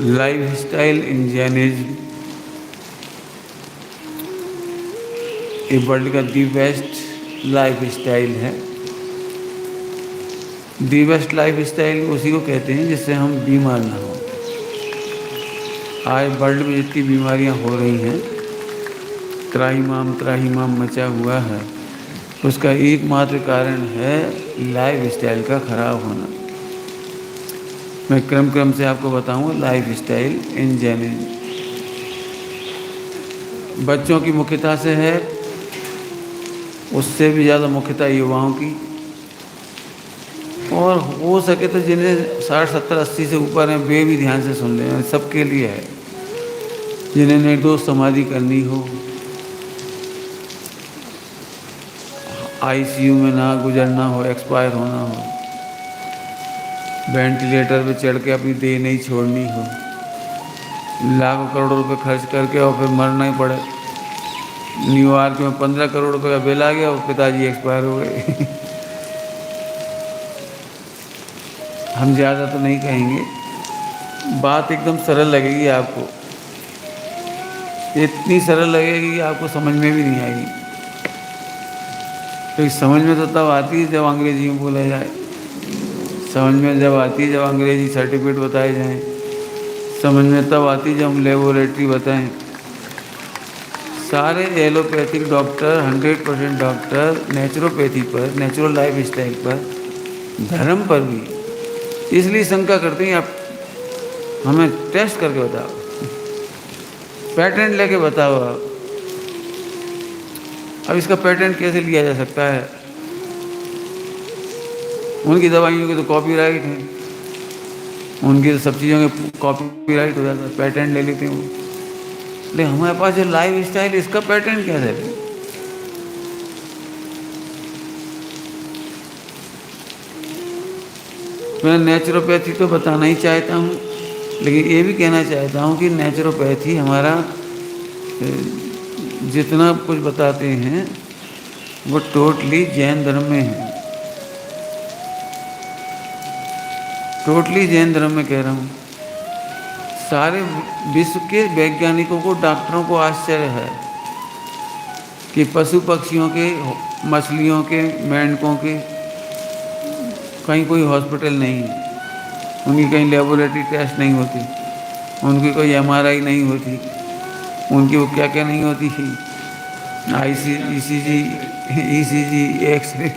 Life style in Jainism ये world का the best life style है। दी बेस्ट लाइफ स्टाइल उसी को कहते हैं जिससे हम बीमार ना हो। आज वर्ल्ड में जितनी बीमारियां हो रही हैं, त्राहिमाम मचा हुआ है, उसका एकमात्र कारण है लाइफ स्टाइल का खराब होना। मैं क्रम से आपको बताऊंगा लाइफ स्टाइल इन जैनिज्म। बच्चों की मुख्यता से है, उससे भी ज़्यादा मुख्यता युवाओं की, और हो सके तो जिन्हें 60, 70, 80 से ऊपर हैं वे भी ध्यान से सुन लें। सबके लिए है। जिन्हें निर्दोष समाधि करनी हो, आईसीयू में ना गुजरना हो, एक्सपायर होना हो, वेंटिलेटर पे चढ़ के अपनी देह नहीं छोड़नी हो, लाखों करोड़ों रुपए खर्च करके और फिर मरना ही पड़े। न्यूयॉर्क में 15 करोड़ रुपए का बिल आ गया और पिताजी एक्सपायर हो गए। हम ज़्यादा तो नहीं कहेंगे, बात एकदम सरल लगेगी आपको, इतनी सरल लगेगी कि आपको समझ में भी नहीं आएगी। तो समझ में तो तब आती है जब अंग्रेजी में बोला जाए, समझ में जब आती है जब अंग्रेजी सर्टिफिकेट बताए जाएं, समझ में तब आती है जब हम लेबोरेटरी बताएं। सारे एलोपैथिक डॉक्टर 100% डॉक्टर नेचुरोपैथी पर, नेचुरल लाइफ स्टाइल पर, धर्म पर भी इसलिए शंका करते हैं। आप हमें टेस्ट करके बताओ, पेटेंट लेके बताओ आप। अब इसका पेटेंट कैसे लिया जा सकता है? उनकी दवाइयों के तो कॉपीराइट है, उनकी तो सब चीज़ों के कॉपीराइट हो जाता है, पेटेंट ले लेते हैं वो। लेकिन हमारे पास जो लाइफ स्टाइल, इसका पेटेंट कैसे है? मैं नेचुरोपैथी तो बताना ही चाहता हूँ, लेकिन ये भी कहना चाहता हूँ कि नेचुरोपैथी हमारा जितना कुछ बताते हैं वो टोटली जैन धर्म में है। टोटली जैन धर्म में कह रहा हूँ। सारे विश्व के वैज्ञानिकों को, डॉक्टरों को आश्चर्य है कि पशु पक्षियों के, मछलियों के, मेंढकों के कहीं कोई हॉस्पिटल नहीं है, उनकी कहीं लेबोरेटरी टेस्ट नहीं होती, उनकी कोई एमआरआई नहीं होती, उनकी वो क्या क्या नहीं होती, ईसीजी, एक्सरे।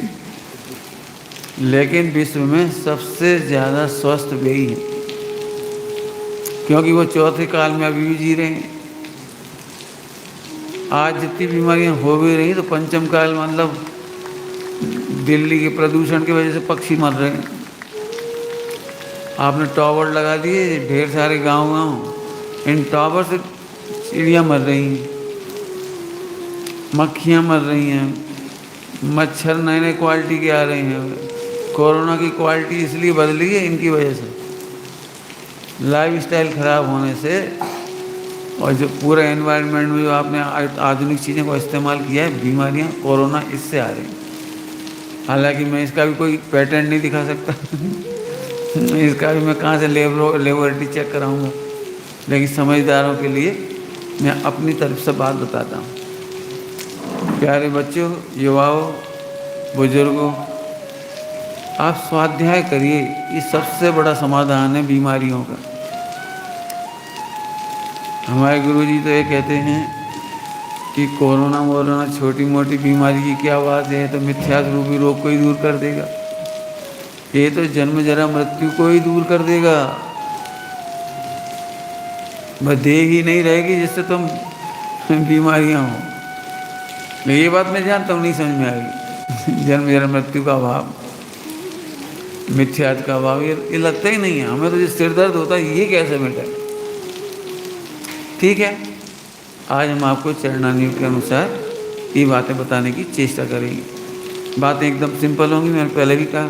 लेकिन विश्व में सबसे ज़्यादा स्वस्थ वही हैं, क्योंकि वो चौथे काल में अभी भी जी रहे हैं। आज जितनी बीमारियां हो भी रही तो पंचम काल, मतलब दिल्ली के प्रदूषण की वजह से पक्षी मर रहे हैं। आपने टावर लगा दिए ढेर सारे गांव, इन टावर से चिड़ियाँ मर रही हैं, मक्खियाँ मर रही हैं, मच्छर नए नए क्वालिटी के आ रहे हैं। कोरोना की क्वालिटी इसलिए बदली है इनकी वजह से, लाइफ स्टाइल ख़राब होने से, और जो पूरा एनवायरनमेंट में जो आपने आधुनिक चीज़ों को इस्तेमाल किया है, बीमारियां कोरोना इससे आ रही हैं। हालांकि मैं इसका भी कोई पैटर्न नहीं दिखा सकता। इसका भी मैं कहाँ से लेबोरेटरी चेक कराऊंगा, लेकिन समझदारों के लिए मैं अपनी तरफ से बात बताता हूँ। प्यारे बच्चों, युवाओं, बुजुर्गों, आप स्वाध्याय करिए, ये सबसे बड़ा समाधान है बीमारियों का। हमारे गुरुजी तो ये कहते हैं कि कोरोना छोटी मोटी बीमारी की क्या बात है, तो मिथ्यास रूपी रोग को ही दूर कर देगा। ये तो जन्म जरा मृत्यु को ही दूर कर देगा। वह देह ही नहीं रहेगी जिससे तुम बीमारियां हो। लेकिन ये बात मैं जानता हूँ नहीं समझ में आएगी। जन्म जरा मृत्यु का अभाव, मिथ्यात्व का अभाव, ये लगता ही नहीं है हमें। तो जो सिर दर्द होता है ये कैसे मिटा? ठीक है, आज हम आपको चरणान्युग के अनुसार ये बातें बताने की चेष्टा करेंगे। बातें एकदम सिंपल होंगी। मैंने पहले भी कहा,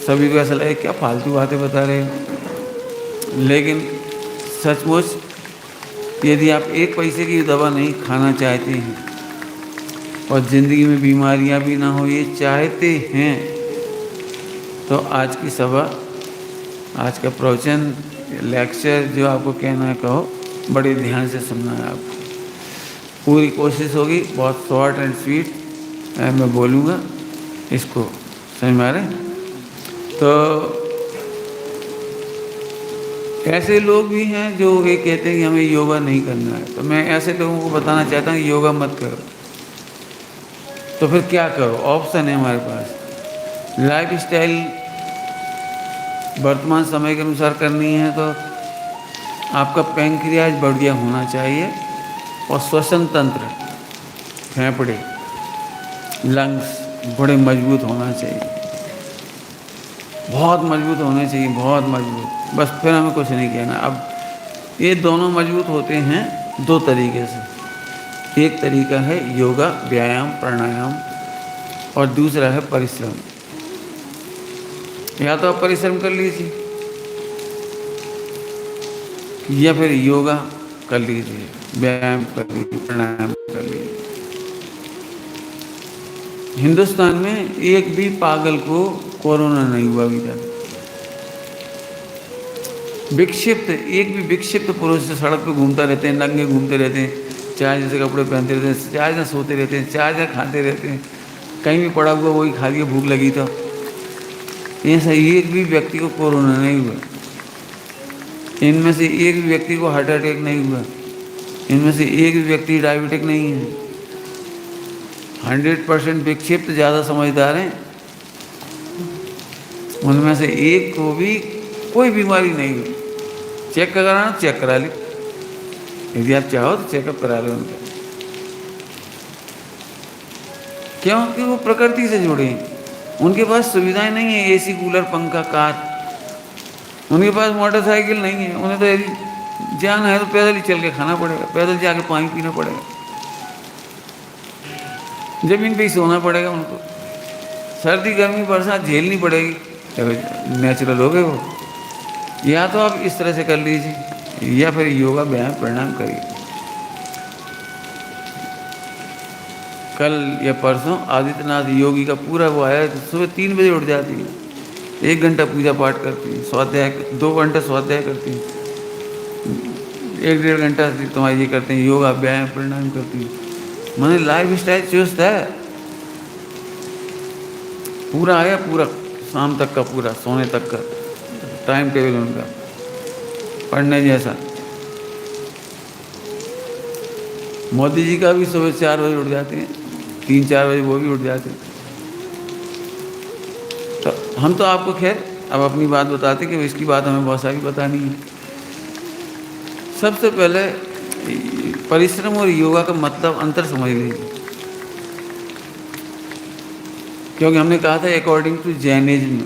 सभी को ऐसा लगे क्या फालतू बातें बता रहे हैं, लेकिन सचमुच यदि आप एक पैसे की दवा नहीं खाना चाहते हैं और ज़िंदगी में बीमारियां भी ना हो ये चाहते हैं, तो आज की सभा, आज का प्रवचन लेक्चर जो आपको कहना है कहो, बड़े ध्यान से सुनना है आपको। पूरी कोशिश होगी, बहुत शॉर्ट एंड स्वीट मैं बोलूँगा, इसको समझ में आ रहे हैं? तो ऐसे लोग भी हैं जो ये कहते हैं कि हमें योगा नहीं करना है, तो मैं ऐसे लोगों को बताना चाहता हूँ कि योगा मत करो। तो फिर क्या करो? ऑप्शन है हमारे पास। लाइफ स्टाइल वर्तमान समय के अनुसार करनी है तो आपका पैंक्रियाज बढ़िया होना चाहिए और श्वसन तंत्र, फेफड़े, लंग्स बड़े मजबूत होना चाहिए, बहुत मजबूत होने चाहिए, बहुत मजबूत। बस फिर हमें कुछ नहीं कहना। अब ये दोनों मजबूत होते हैं दो तरीके से। एक तरीका है योगा, व्यायाम, प्राणायाम, और दूसरा है परिश्रम। या तो आप परिश्रम कर लीजिए या फिर योगा कर लीजिए, व्यायाम कर लीजिए, प्राणायाम कर लीजिए। हिंदुस्तान में एक भी पागल को कोरोना नहीं हुआ अभी तक। विक्षिप्त, एक भी विक्षिप्त पुरुष सड़क पे घूमता रहते हैं, नंगे घूमते रहते हैं, चाय जैसे कपड़े पहनते रहते हैं, चाय जैसे सोते रहते हैं, चाय जैसे खाते रहते हैं, कहीं भी पड़ा हुआ वही खा लिया, भूख लगी तो। ऐसा एक भी व्यक्ति को कोरोना नहीं हुआ। इनमें से एक भी व्यक्ति को हार्ट अटैक नहीं हुआ। इनमें से एक भी व्यक्ति डायबिटिक नहीं है। 100% विक्षिप्त ज़्यादा समझदार हैं। उनमें से एक को भी कोई बीमारी नहीं हुई। चेक कराना, चेक करा ली, यदि आप चाहो तो चेकअप करा लो उनका। क्योंकि वो प्रकृति से जुड़े हैं। उनके पास सुविधाएं नहीं है, एसी, कूलर, पंखा, कार। उनके पास मोटरसाइकिल नहीं है। उन्हें तो यदि जाना है तो पैदल ही चल के खाना पड़ेगा, पैदल जाके पानी पीना पड़ेगा, जमीन पे ही सोना पड़ेगा उनको। सर्दी, गर्मी, बरसात झेलनी पड़ेगी, नेचुरल हो गए वो। या तो आप इस तरह से कर लीजिए या फिर योगा, व्यायाम, प्राणायाम करिए। कल या परसों आदित्यनाथ योगी का पूरा वो आया, तो सुबह 3 बजे उठ जाती है, 1 घंटा पूजा पाठ करती है, स्वाध्याय 2 घंटा स्वाध्याय करती है, 1-1.5 घंटा तुम्हारे ये करते हैं, योगा, व्यायाम, प्राणायाम करती है। मैंने लाइफ स्टाइल चुस्त है, पूरा आया, पूरा शाम तक का, पूरा सोने तक का टाइम टेबल उनका पढ़ने जैसा। मोदी जी का भी सुबह 4 बजे उठ जाते हैं, 3-4 बजे वो भी उठ जाते हैं। तो हम तो आपको खैर अब अपनी बात बताते कि इसकी बात हमें बहुत सारी बतानी है। सबसे पहले परिश्रम और योगा का मतलब अंतर समझ लीजिए, क्योंकि हमने कहा था अकॉर्डिंग टू जैनिज्म,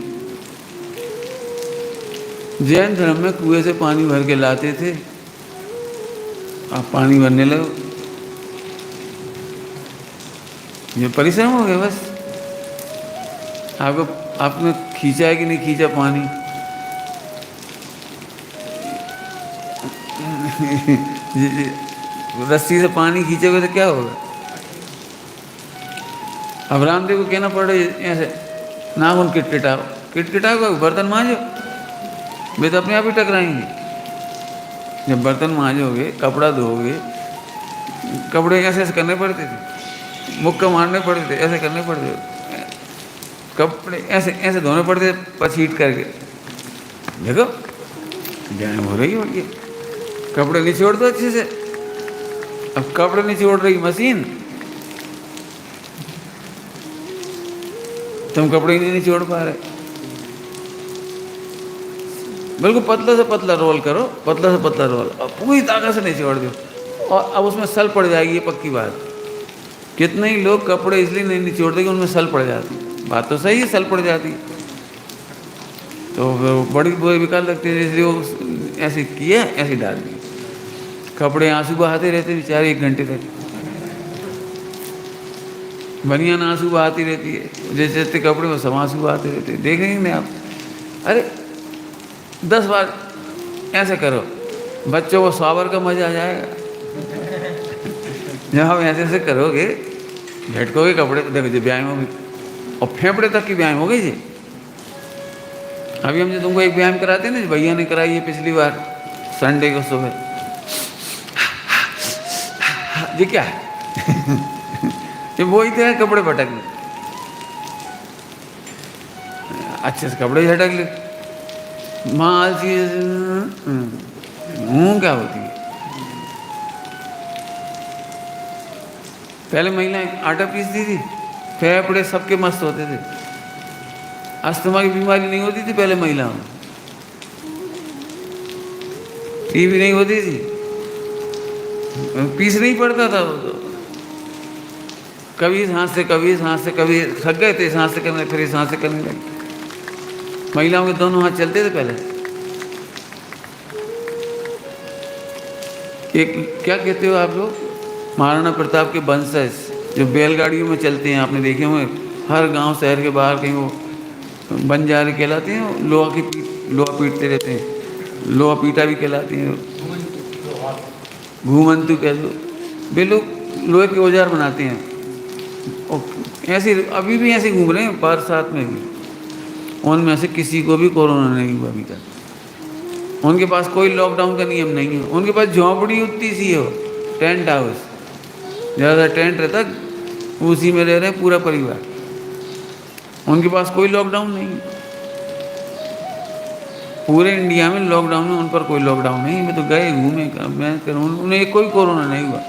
जैन धर्म में कुएं से पानी भर के लाते थे, आप पानी भरने लगो, ये परिश्रम हो गया। बस आपको, आपने खींचा है कि नहीं खींचा पानी रस्सी से पानी खींचोगे तो क्या होगा? अब रामदेव को कहना पड़ रहा है ऐसे, नाखून किटकिटाओ, किटकिटाओ, बर्तन मांजो, वे तो अपने आप ही टकराएंगे। जब बर्तन मांजोगे, कपड़ा धोगे, कपड़े ऐसे ऐसे करने पड़ते थे, मुक्का मारने पड़ते थे, ऐसे करने पड़ते थे, कपड़े ऐसे ऐसे धोने पड़ते थे पछीट करके। देखो व्यायाम हो रही है, कपड़े निचोड़ दो अच्छे से। अब कपड़े निचोड़ रही मशीन, तुम कपड़े नहीं निचोड़ पा रहे। बिल्कुल पतला से पतला रोल करो, पतला से पतला रोल, और पूरी ताकत से निचोड़ दो, और अब उसमें सल पड़ जाएगी, ये पक्की बात। कितने ही लोग कपड़े इसलिए नहीं निचोड़ते कि उनमें सल पड़ जाती। बात तो सही है, सल पड़ जाती तो बड़ी बेकार लगती है, इसलिए वो ऐसे किया, ऐसे डाल दिया। कपड़े आंसू बहाते रहते बेचारे 1 घंटे तक, बनियान आंसू बहाती रहती है, जैसे जैसे कपड़े वो सब आंसू बहाते रहते हैं। देख रहे हैं आप? अरे 10 बार ऐसे करो, बच्चों को स्वावर का मजा आ जाएगा। जब आप ऐसे ऐसे करोगे, झटकोगे कपड़े, देखो जी व्यायाम होगी, और फेफड़े तक की व्यायाम हो गई जी। अभी हम जो तुमको एक व्यायाम कराते हैं ना, भैया ने कराई है पिछली बार संडे को सुबह, ये क्या है? ये वही तो है, कपड़े फटक ले, अच्छे से कपड़े झटक ले, माँ आलसी मुँह क्या होती है। पहले महिलाएं आटा पीसती थी, फेफड़े सबके मस्त होते थे, अस्थमा की बीमारी नहीं होती थी पहले महिलाओं में, टीबी नहीं होती थी, पीस नहीं पड़ता था वो तो। कभी सांस से कभी सांस से, कभी थक गए थे सांस से करने, फिर सांस से करने लगे। महिलाओं के दोनों हाथ चलते थे पहले। एक क्या कहते हो आप लोग, महाराणा प्रताप के वंशज जो बैलगाड़ियों में चलते हैं, आपने देखे होंगे हर गांव शहर के बाहर कहीं, वो बंजारे कहलाते हैं, लोहा पीटते रहते हैं, लोहा पीटा भी कहलाती हैं, घूमंतु कह दो, वे लोग लोहे के औजार बनाते हैं। ऐसे अभी भी ऐसे घूम रहे हैं बरसात में भी, उनमें से किसी को भी कोरोना नहीं हुआ अभी तक। उनके पास कोई लॉकडाउन का नियम नहीं है, उनके पास झोंपड़ी उतनी सी हो, टेंट हाउस, ज़्यादा टेंट रहता, उसी में रह रहे हैं पूरा परिवार। उनके पास कोई लॉकडाउन नहीं, पूरे इंडिया में लॉकडाउन है, उन पर कोई लॉकडाउन नहीं। मैं तो गए घूमे, मैं करूँ, उन्हें कोई कोरोना नहीं हुआ।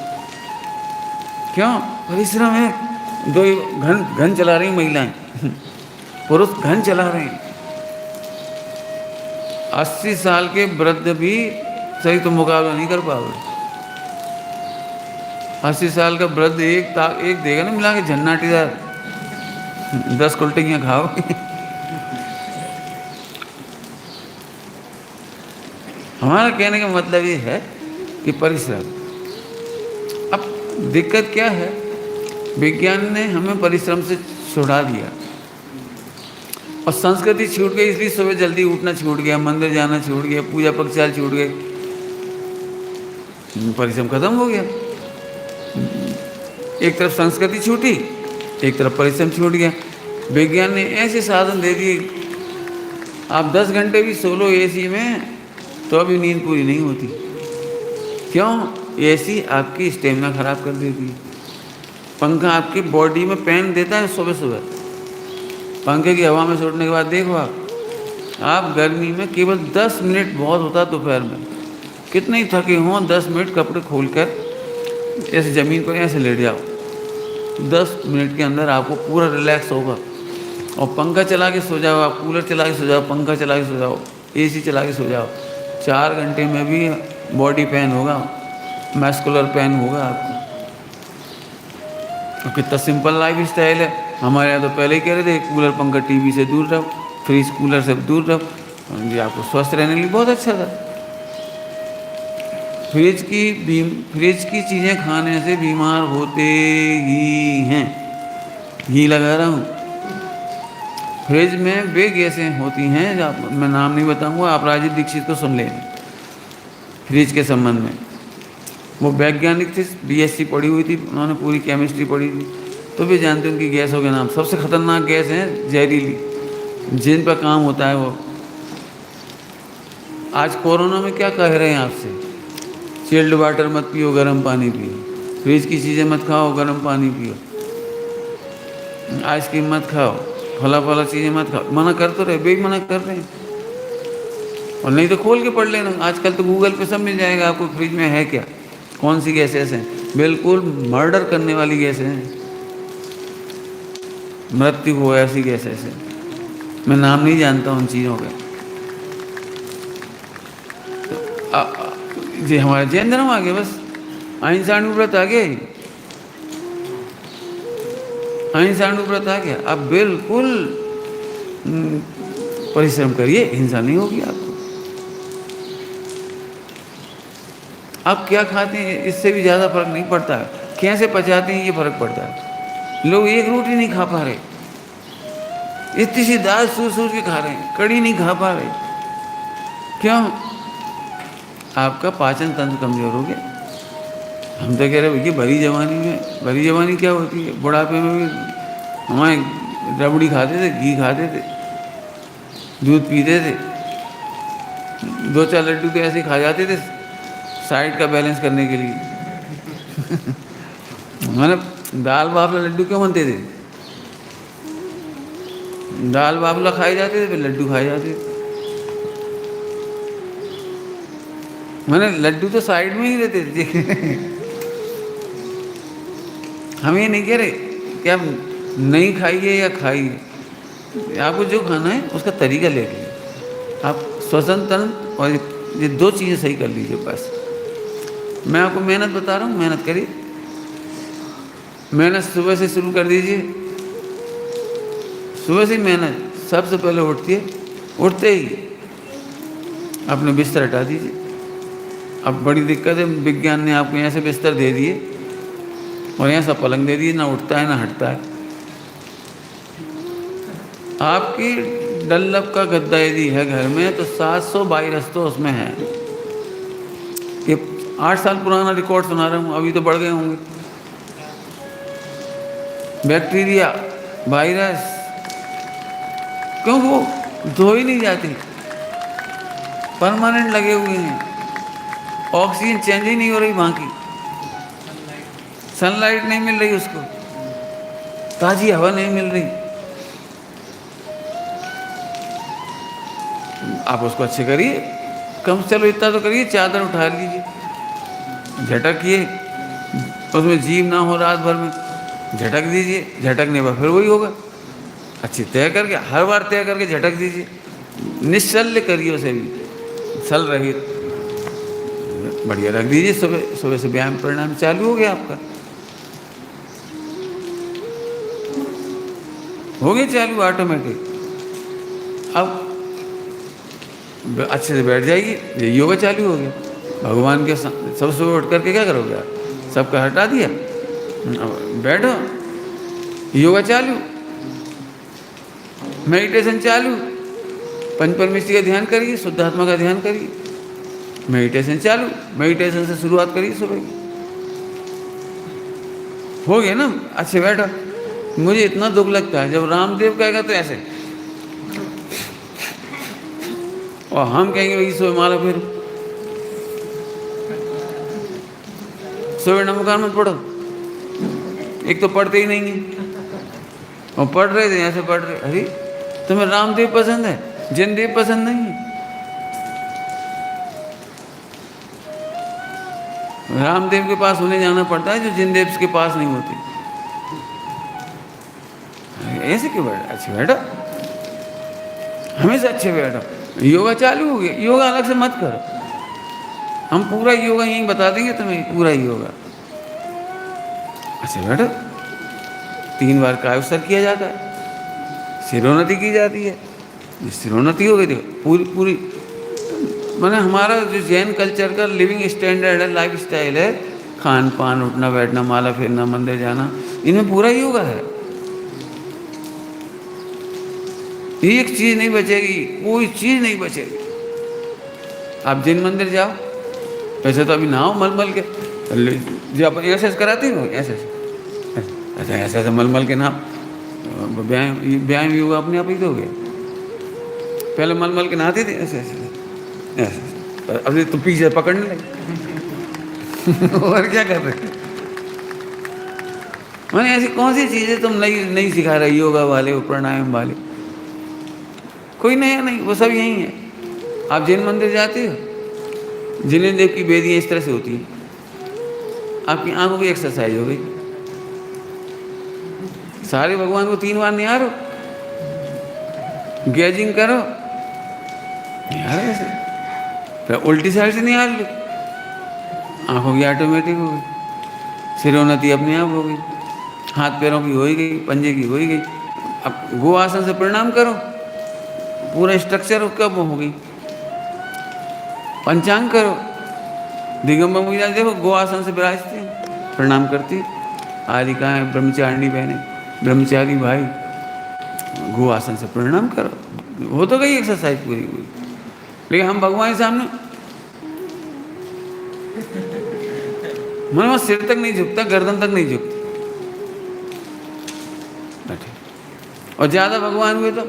क्यों? परिश्रम है। दो घन चला रही महिलाएं, पुरुष घन चला रहे हैं। 80 साल के वृद्ध भी सही तो मुकाबला नहीं कर पाओगे। 80 साल का वृद्ध एक देगा ना मिला के झन्नाटीदार, 10 कुल्टियाँ खाओगे। हमारा कहने का मतलब ये है कि परिश्रम। अब दिक्कत क्या है, विज्ञान ने हमें परिश्रम से छुड़ा दिया और संस्कृति छूट गई, इसलिए सुबह जल्दी उठना छूट गया, मंदिर जाना छूट गया, पूजा पक्षाल छूट गए, परिश्रम खत्म हो गया। एक तरफ संस्कृति छूटी, एक तरफ परिश्रम छूट गया। विज्ञान ने ऐसे साधन दे दिए, आप 10 घंटे भी सो लो एसी में तो अभी नींद पूरी नहीं होती। क्यों? एसी आपकी स्टेमिना खराब कर देती है। पंखा आपकी बॉडी में पेन देता है सुबह सुबह, पंखे की हवा में छोड़ने के बाद देखो आप गर्मी में केवल 10 मिनट बहुत होता, दोपहर में कितने ही थके हों, 10 मिनट कपड़े खोलकर ऐसे ज़मीन पर ऐसे लेट जाओ, 10 मिनट के अंदर आपको पूरा रिलैक्स होगा। और पंखा चला के सो जाओ, आप कूलर चला के सो जाओ, पंखा चला के सो जाओ, एसी चला के सो जाओ, 4 घंटे में भी बॉडी पेन होगा, मस्कुलर पेन होगा आपको। कितना सिंपल लाइफ स्टाइल है। हमारे यहाँ तो पहले ही कह रहे थे कूलर पंखा टीवी से दूर रहो, फ्रिज कूलर से दूर रहो, ये आपको स्वस्थ रहने के लिए बहुत अच्छा था। फ्रिज की चीज़ें खाने से बीमार होते ही हैं, घी लगा रहा हूँ। फ्रिज में वे गैसें होती हैं, मैं नाम नहीं बताऊंगा, आप राजीव दीक्षित को सुन लें फ्रिज के संबंध में। वो वैज्ञानिक थे, बीएससी पढ़ी हुई थी, उन्होंने पूरी केमिस्ट्री पढ़ी थी, तो भी जानते हैं उनकी गैसों के नाम। सबसे खतरनाक गैस है जहरीली, जिन पर काम होता है वो। आज कोरोना में क्या कह रहे हैं आपसे, चिल्ड वाटर मत पियो, गर्म पानी पियो, फ्रिज की चीज़ें मत खाओ, गर्म पानी पियो, आइसक्रीम मत खाओ, फला चीज़ें मत खाओ। मना कर तो रहे, वे भी मना कर रहे हैं। और नहीं तो खोल के पढ़ लेना, आजकल तो गूगल पे सब मिल जाएगा आपको, फ्रिज में है क्या, कौन सी गैसेस हैं। बिल्कुल मर्डर करने वाली गैसें हैं, मृत्यु हो ऐसी गैसेस हैं। मैं नाम नहीं जानता उन चीज़ों के। जी हमारे जैन धर्म आ गए, बस अहिंसा व्रत आ गए, अहिंसा व्रत आ गया। आप बिल्कुल परिश्रम करिए, हिंसा नहीं होगी आपको। आप क्या खाते हैं इससे भी ज़्यादा फर्क नहीं पड़ता है, कैसे पचाते हैं ये फर्क पड़ता है। लोग एक रोटी नहीं खा पा रहे, इतनी सी दाल सूर के खा रहे हैं, कड़ी नहीं खा पा रहे। क्यों? आपका पाचन तंत्र कमज़ोर हो गया। हम तो कह रहे भैया भरी जवानी क्या होती है, बुढ़ापे में भी हमारे रबड़ी खाते थे, घी खाते थे, दूध पीते थे, 2-4 लड्डू तो ऐसे ही खा जाते थे साइड का बैलेंस करने के लिए। मैंने दाल बाफला लड्डू क्यों बनते थे? दाल बाफला खाए जाते थे, फिर लड्डू खाए जाते थे। मैंने लड्डू तो साइड में ही रहते थे। हम ये नहीं कह रहे कि आप नहीं खाइए या खाइए, आपको जो खाना है उसका तरीका ले लीजिए। आप स्वतंत्र और ये 2 चीज़ें सही कर लीजिए बस। मैं आपको मेहनत बता रहा हूँ, मेहनत करिए। मेहनत सुबह से शुरू कर दीजिए। सुबह से मेहनत सबसे पहले उठती है, उठते ही अपने बिस्तर हटा दीजिए। अब बड़ी दिक्कत है, विज्ञान ने आपको यहाँ से बिस्तर दे दिए और यहाँ से पलंग दे दिए, ना उठता है ना हटता है। आपकी डल्लब का गद्दा यदि है घर में तो 700 वायरस तो उसमें है। ये 8 साल पुराना रिकॉर्ड सुना रहा हूँ, अभी तो बढ़ गए होंगे। बैक्टीरिया, वायरस, क्यों वो धो ही नहीं जाती, परमानेंट लगे हुए हैं। ऑक्सीजन चेंज ही नहीं हो रही वहाँ की, सनलाइट नहीं मिल रही उसको, ताज़ी हवा नहीं मिल रही। आप उसको अच्छे करिए, कम से चलो इतना तो करिए, चादर उठा लीजिए, झटकिए, उसमें जीव ना हो रात भर में, झटक दीजिए। झटकने पर फिर वही होगा। अच्छी तय करके, हर बार तय करके झटक दीजिए, निश्चल्य करिए उसे भी, सल रहिए, बढ़िया रख दीजिए। सुबह सुबह से व्यायाम प्राणायाम चालू हो गया आपका, हो गया चालू ऑटोमेटिक। अब अच्छे से बैठ जाइए, ये योगा चालू हो गया। भगवान के सब सुबह उठ करके क्या करोगे आप? सबका हटा दिया, बैठो, योगा चालू, मेडिटेशन चालू, पंच परमेश्वरी का ध्यान करिए, शुद्ध आत्मा का ध्यान करिए, मेडिटेशन चालू। मेडिटेशन से शुरुआत करिए सुबह की, हो गया ना? अच्छे बैठो। मुझे इतना दुख लगता है जब रामदेव कहेगा तो ऐसे, और हम कहेंगे भाई सुबह माला फिर, सुबह नमस्कार मत पढ़ो। एक तो पढ़ते ही नहीं है, और पढ़ रहे थे ऐसे पढ़ रहे। अरे तुम्हें रामदेव पसंद है, जिनदेव पसंद नहीं है। रामदेव के पास उन्हें जाना पड़ता है जो जिनदेव के पास नहीं होती। ऐसे क्यों बैठा? अच्छे बैठो, हमेशा अच्छे बैठो। योगा चालू हो गया, योगा अलग से मत करो, हम पूरा योगा यहीं बता देंगे तुम्हें, पूरा योगा। अच्छे बैठो। 3 बार कायोत्सर्ग किया जाता है, सिरोन्नति की जाती है। सिरोन्नति हो गई थी पूरी मैंने हमारा जो जैन कल्चर का लिविंग स्टैंडर्ड है, लाइफ स्टाइल है, खान पान, उठना बैठना, माला फेरना, मंदिर जाना, इनमें पूरा योगा है। एक चीज़ नहीं बचेगी, कोई चीज़ नहीं बचेगी। आप जिन मंदिर जाओ, वैसे तो अभी नहाओ मलमल के, जो अपन ऐसे कराते हो, ऐसे ऐसे ऐसे ऐसे मलमल के नाम व्यायाम योगा अपने आप ही तो हो गया। पहले मलमल के नहाते थे ऐसे ऐसे ऐसे, अभी तो पीछे पकड़ने लगे। और क्या कर रहे? मैंने ऐसी कौन सी चीज़ें तुम नहीं सिखा रहे योगा वाले, प्राणायाम वाले? कोई नया नहीं, वो सब यही है। आप जिन मंदिर जाते हो, जिन देव की वेदियाँ इस तरह से होती हैं, आपकी आंखों की एक्सरसाइज हो गई। सारे भगवान को 3 बार निहारो, गैजिंग करो, निहारो ऐसे, फिर उल्टी साइड से निहार लो, आंखों की ऑटोमेटिक हो गई, सिरोन्नति अपने आप हो गई, हाथ पैरों की हो ही गई, पंजे की हो ही गई। अब गो आसन से प्रणाम करो, पूरा स्ट्रक्चर कब हो गई। पंचांग करो, दिगंबर महिला देखो गो आसन से विराजती हैं, प्रणाम करती, आदिकाएँ, ब्रह्मचारिणी बहनें, ब्रह्मचारी भाई, गो आसन से प्रणाम करो, हो तो गई एक्सरसाइज पूरी हुई। लेकिन हम भगवान के सामने मन सिर तक नहीं झुकता, गर्दन तक नहीं झुकती, और ज़्यादा भगवान हुए तो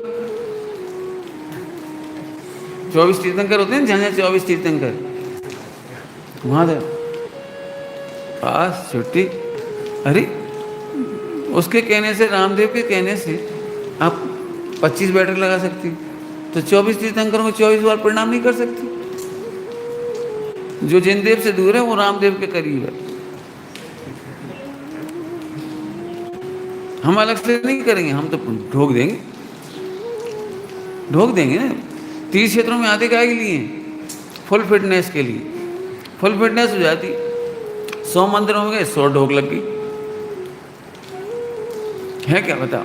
24 तीर्थंकर होते हैं, जहाँ 24 तीर्थंकर, वहाँ था पास छुट्टी। अरे उसके कहने से, रामदेव के कहने से आप 25 बैठक लगा सकती, तो 24 तीर्थंकरों को 24 बार प्रणाम नहीं कर सकती? जो जिनदेव से दूर है वो रामदेव के करीब है। हम अलग से नहीं करेंगे, हम तो ढोक देंगे, ढोक देंगे ना। 30 क्षेत्रों में आते काहे के लिए? फुल फिटनेस के लिए। फुल फिटनेस हो जाती, 100 मंदिर हो गए, 100 ढोक लग गई, है क्या बताओ?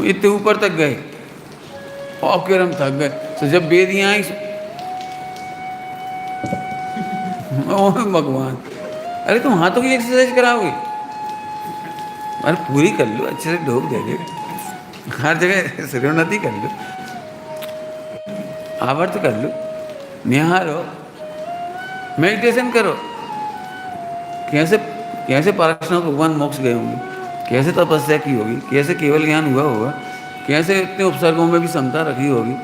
इतने ऊपर तक गए और फिर हम थक गए। तो जब बेदियाँ आई, ओ भगवान, अरे तुम हाथों की एक्सरसाइज कराओगे? अरे पूरी कर लो, अच्छे से ढोक देंगे, हर जगह सिरोन्नति कर लो, आवर्त कर लो, निहारो, मेडिटेशन करो। कैसे कैसे पार्षद भगवान मोक्ष गए होंगे, कैसे तपस्या की होगी, कैसे केवल ज्ञान हुआ होगा, कैसे इतने उपसर्गों में भी समता रखी होगी।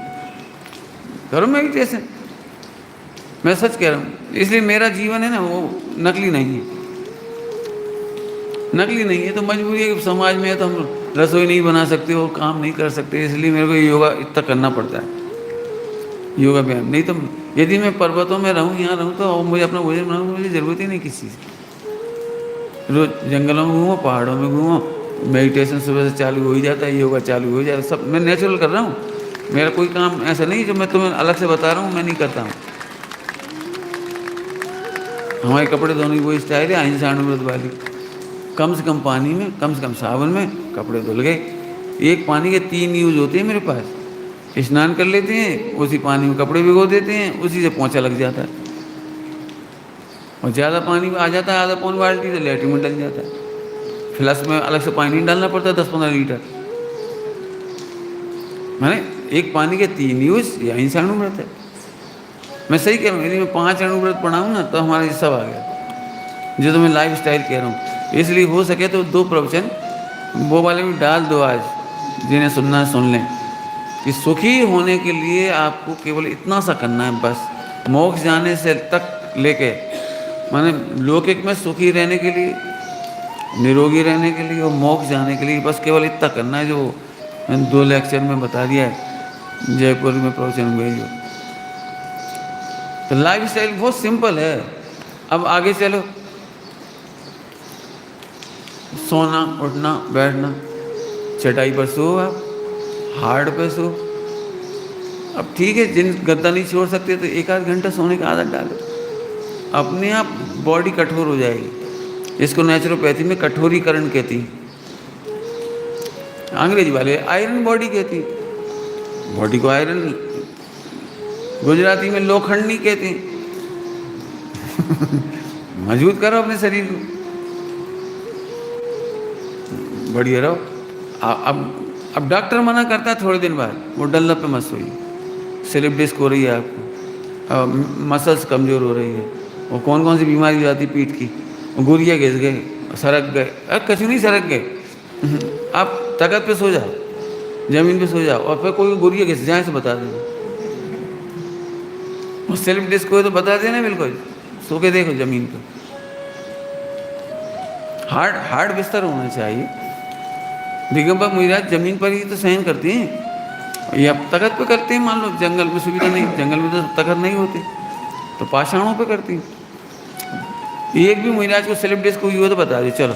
करो मेडिटेशन, मैं सच कह रहा हूँ। इसलिए मेरा जीवन है ना, वो नकली नहीं है, नकली नहीं है। तो मजबूरी है कि समाज में है तो हम रसोई नहीं बना सकते और काम नहीं कर सकते, इसलिए मेरे को योगा इतना करना पड़ता है, योगा व्यायाम। नहीं तो यदि मैं पर्वतों में रहूँ, यहाँ रहूँ, तो मुझे अपना भोजन बनाऊँ, मुझे ज़रूरत ही नहीं किसी चीज़। रोज जंगलों में घूमो, पहाड़ों में घूमो, मेडिटेशन सुबह से चालू हो ही जाता है, योगा चालू हो ही जाता है, सब मैं नेचुरल कर रहा हूँ। मेरा कोई काम ऐसा नहीं जो मैं तुम्हें अलग से बता रहा हूँ, मैं नहीं करता हूँ। हमारे कपड़े धोने की वही स्टाइल है, अहिंसा अणुव्रत वाली। कम से कम पानी में, कम से कम साबुन में कपड़े धुल गए। एक पानी के 3 यूज होते हैं मेरे पास। स्नान कर लेते हैं, उसी पानी में कपड़े भिगो देते हैं, उसी से पोंछा लग जाता है। और ज़्यादा पानी आ जाता है, आधा पौन बाल्टी, तो लैट्रिन में डल जाता है। फ्लश में अलग से पानी नहीं डालना पड़ता 10-15 लीटर। मैंने एक पानी के 3 यूज, ये अहिंसा अणुव्रत है। मैं सही कह रहा हूँ, यदि मैं 5 अणुव्रत पढ़ाऊँ ना, तो हमारा ये सब आ गया, जो तो मैं लाइफ स्टाइल कह रहा हूँ। इसलिए हो सके तो 2 प्रवचन वो वाले भी डाल दो आज, जिन्हें सुनना सुन लें, कि सुखी होने के लिए आपको केवल इतना सा करना है बस। मोक्ष जाने से तक लेके, माने लौकिक में सुखी रहने के लिए, निरोगी रहने के लिए और मोक्ष जाने के लिए बस केवल इतना करना है, जो मैंने 2 लेक्चर में बता दिया है, जयपुर में प्रवचन हुए जो। तो लाइफ स्टाइल बहुत सिंपल है। अब आगे चलो, सोना, उठना, बैठना, चटाई पर सो, आप हार्ड पे सो। अब ठीक है, जिन गद्दा नहीं छोड़ सकते तो 1-8 घंटा सोने की आदत डालो, अपने आप बॉडी कठोर हो जाएगी। इसको नेचुरोपैथी में कठोरीकरण कहती है, अंग्रेजी वाले आयरन बॉडी कहती है। बॉडी को आयरन, गुजराती में लोखंडी कहते हैं। मजबूत करो अपने शरीर को, बढ़िया रहो। अब डॉक्टर मना करता है थोड़े दिन बाद, वो डल्ला पे मत सोइए, स्लिप डिस्क हो रही है आपको, मसल्स कमज़ोर हो रही है, वो कौन कौन सी बीमारी हो जाती पीठ की, गुरिया घिस गए, सरक गए, कछु नहीं सरक गए। आप तखत पे सो जाओ, ज़मीन पे सो जाओ, और फिर कोई गुरिया घिस जाए तो बता देना, और स्लिप डिस्क हो तो बता देना, बिल्कुल सो के देखो ज़मीन पर। हार्ड बिस्तर होना चाहिए। दिगंबर मुनिराज जमीन पर ही तो सहन करते हैं, या तखत पे करते हैं। मान लो जंगल में सुविधा नहीं, जंगल में तो तखत नहीं होते, तो पाषाणों पे करते हैं। एक भी मुनिराज को स्लिप डिस्क हुई हो तो बता दे, चलो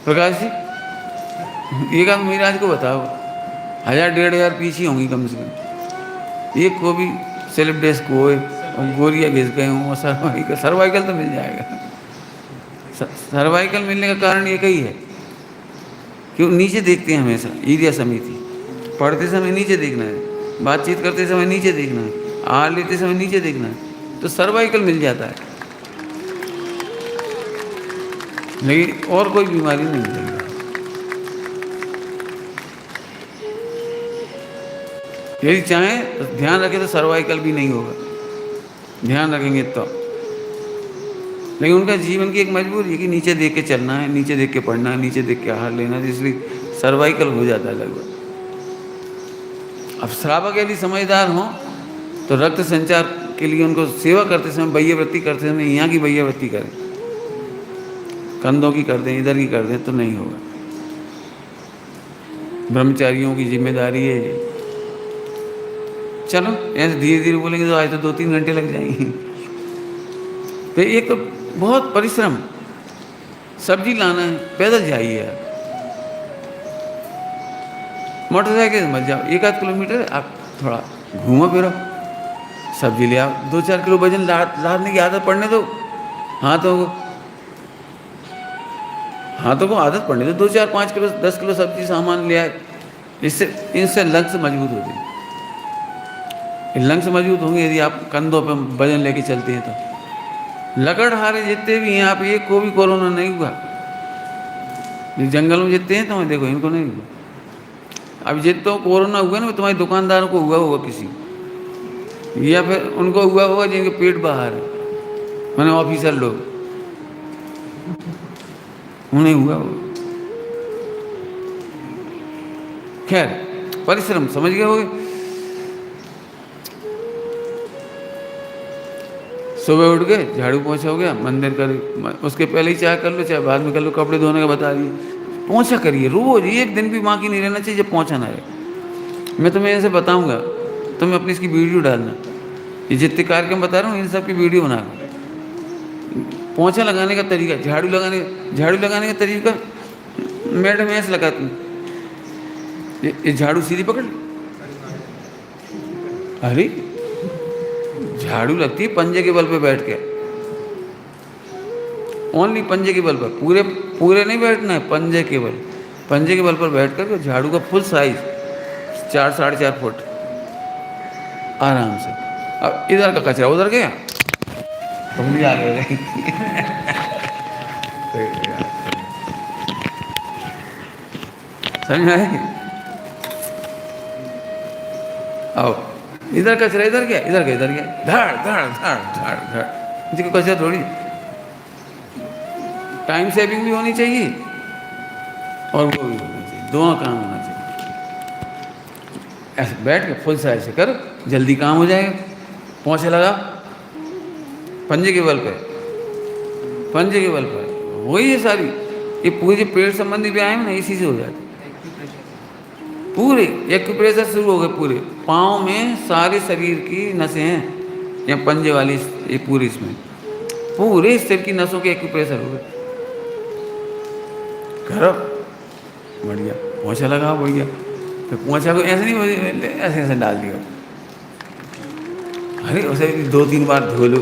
प्रकाश जी, एक आध मुनिराज को बताओ, 1000-1500 पीछे होंगी कम से कम। एक को भी स्लिप डिस्क हो, गोरियाँ घिस गए हों, सर्वाइकल तो मिल जाएगा। सर्वाइकल मिलने का कारण एक ही है, क्यों नीचे देखते हैं हमेशा। ईर्ष्या समिति पढ़ते समय नीचे देखना है, बातचीत करते समय नीचे देखना है, आहार लेते समय नीचे देखना है, तो सर्वाइकल मिल जाता है। लेकिन और कोई बीमारी नहीं मिलेगी। यदि चाहें तो ध्यान रखें तो सर्वाइकल भी नहीं होगा, ध्यान रखेंगे तो। लेकिन उनका जीवन की एक मजबूरी है कि नीचे देख के चलना है, नीचे देख के पढ़ना है, नीचे देख के आहार लेना है, इसलिए सर्वाइकल हो जाता है लगभग। अब श्रावक यदि समझदार हों तो रक्त संचार के लिए उनको सेवा करते समय वैयवृत्ति करते समय यहाँ की वैयवृत्ति करें, कंधों की कर दें, इधर की कर दें तो नहीं होगा। ब्रह्मचारियों की जिम्मेदारी है ये। चलो ऐसे धीरे धीरे बोलेंगे तो आज तो 2-3 घंटे लग जाएंगे। तो एक तो बहुत परिश्रम, सब्जी लाना है पैदल जाइए आप, मोटरसाइकिल से मत जाओ, 1-8 किलोमीटर आप थोड़ा घूमो फिरो, सब्जी ले आओ, 2-4 किलो वजन लादने की आदत पड़ने दो हाथों को आदत पड़ने दो, 2-4-5 किलो 10 किलो सब्जी सामान ले आए, इनसे लंग्स मजबूत होते हैं। लंग्स मजबूत होंगे यदि आप कंधों पर वजन लेके चलते हैं तो। लकड़हारे जितने भी हैं आप, एक को भी कोरोना नहीं हुआ। जंगल में जितने हैं तो देखो इनको नहीं हुआ। अब जितने कोरोना हुआ ना तुम्हारे दुकानदारों को हुआ होगा किसी, या फिर उनको हुआ होगा जिनके पेट बाहर है, मैंने ऑफिसर लोग, उन्हें हुआ होगा। खैर परिश्रम समझ गए होगे। सुबह उठ गए, झाड़ू पोछा हो गया, मंदिर कर, उसके पहले ही चाहे कर लो चाहे बाद में कर लो, कपड़े धोने का बता दिए, पोछा करिए रोज, एक दिन भी बाकी नहीं रहना चाहिए जब पोछा ना रहे। मैं तुम्हें ऐसे बताऊंगा, तुम्हें अपनी इसकी वीडियो डालना, ये जितने कार्यक्रम बता रहा हूँ इन सब की वीडियो बना, पोछा लगाने का तरीका, झाड़ू लगाने का तरीका। मैडम ऐसे लगाती हूँ, ये झाड़ू सीधी पकड़, अरे झाड़ू लगती है पंजे के बल पे बैठ के, ओनली पंजे के बल पर, पूरे नहीं बैठना है, पंजे के बल पर बैठ कर झाड़ू का फुल साइज 4-4.5 फुट आराम से। अब इधर का कचरा उधर गया, तुम भी आगे रही। समझ आए? आओ, इधर कचरा इधर गया, धड़ इसको कचरा थोड़ी। टाइम सेविंग भी होनी चाहिए और वो भी होना चाहिए, दोनों काम होना चाहिए। ऐसे बैठ के फुल साइज से करो, जल्दी काम हो जाएगा। पोंछे लगा पंजे के बल पर, वही है सारी, ये पूरे पेट संबंधी व्यायाम ना इसी से हो जाती। पूरे एक्यूप्रेशर शुरू हो गए, पूरे पाँव में सारे शरीर की नसें हैं या पंजे वाली, ये पूरी इसमें पूरे शरीर की नसों के एक्यूप्रेशर हो गए। करो बढ़िया, पोंछा लगाओ बढ़िया, फिर पोंछा को ऐसे नहीं ऐसे डाल दिया, अरे उसे 2-3 बार धो लो,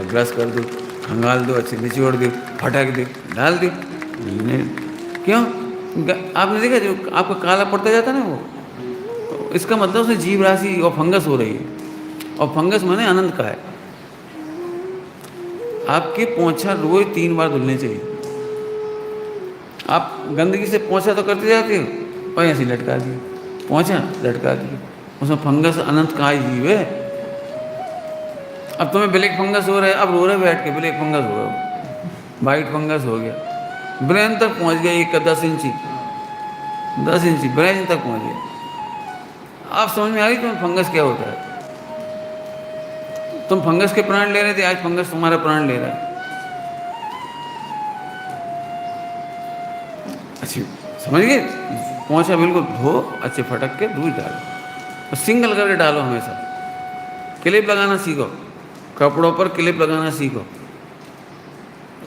ब्रश कर दो, खंगाल दो, अच्छे निचोड़ दो, फटक दो, डाल दो। क्यों? आपने देखा जो आपका काला पड़ता जाता है ना, वो इसका मतलब उसमें जीव राशि और फंगस हो रही है, और फंगस माने अनंत का है। आपके पोंछा रोज 3 बार धुलने चाहिए। आप गंदगी से पोंछा तो करते जाते हो और ऐसे लटका दिए, पोंछा लटका दिए, उसमें फंगस अनंत का ही जीव है। अब तुम्हें ब्लैक फंगस हो रहा है, अब रो रहे बैठ के, ब्लैक फंगस हो गया, वाइट फंगस हो गया, ब्रेन तक पहुंच गया, 10 इंची ब्रेन तक पहुंच गया। आप समझ में आ रही तुम्हें फंगस क्या होता है? तुम फंगस के प्राण ले रहे थे, आज फंगस तुम्हारा प्राण ले रहा है। अच्छी समझ गए? पोंछा बिल्कुल धो, अच्छे फटक के दूध डालो, और सिंगल करके डालो हमेशा। क्लिप लगाना सीखो, कपड़ों पर क्लिप लगाना सीखो।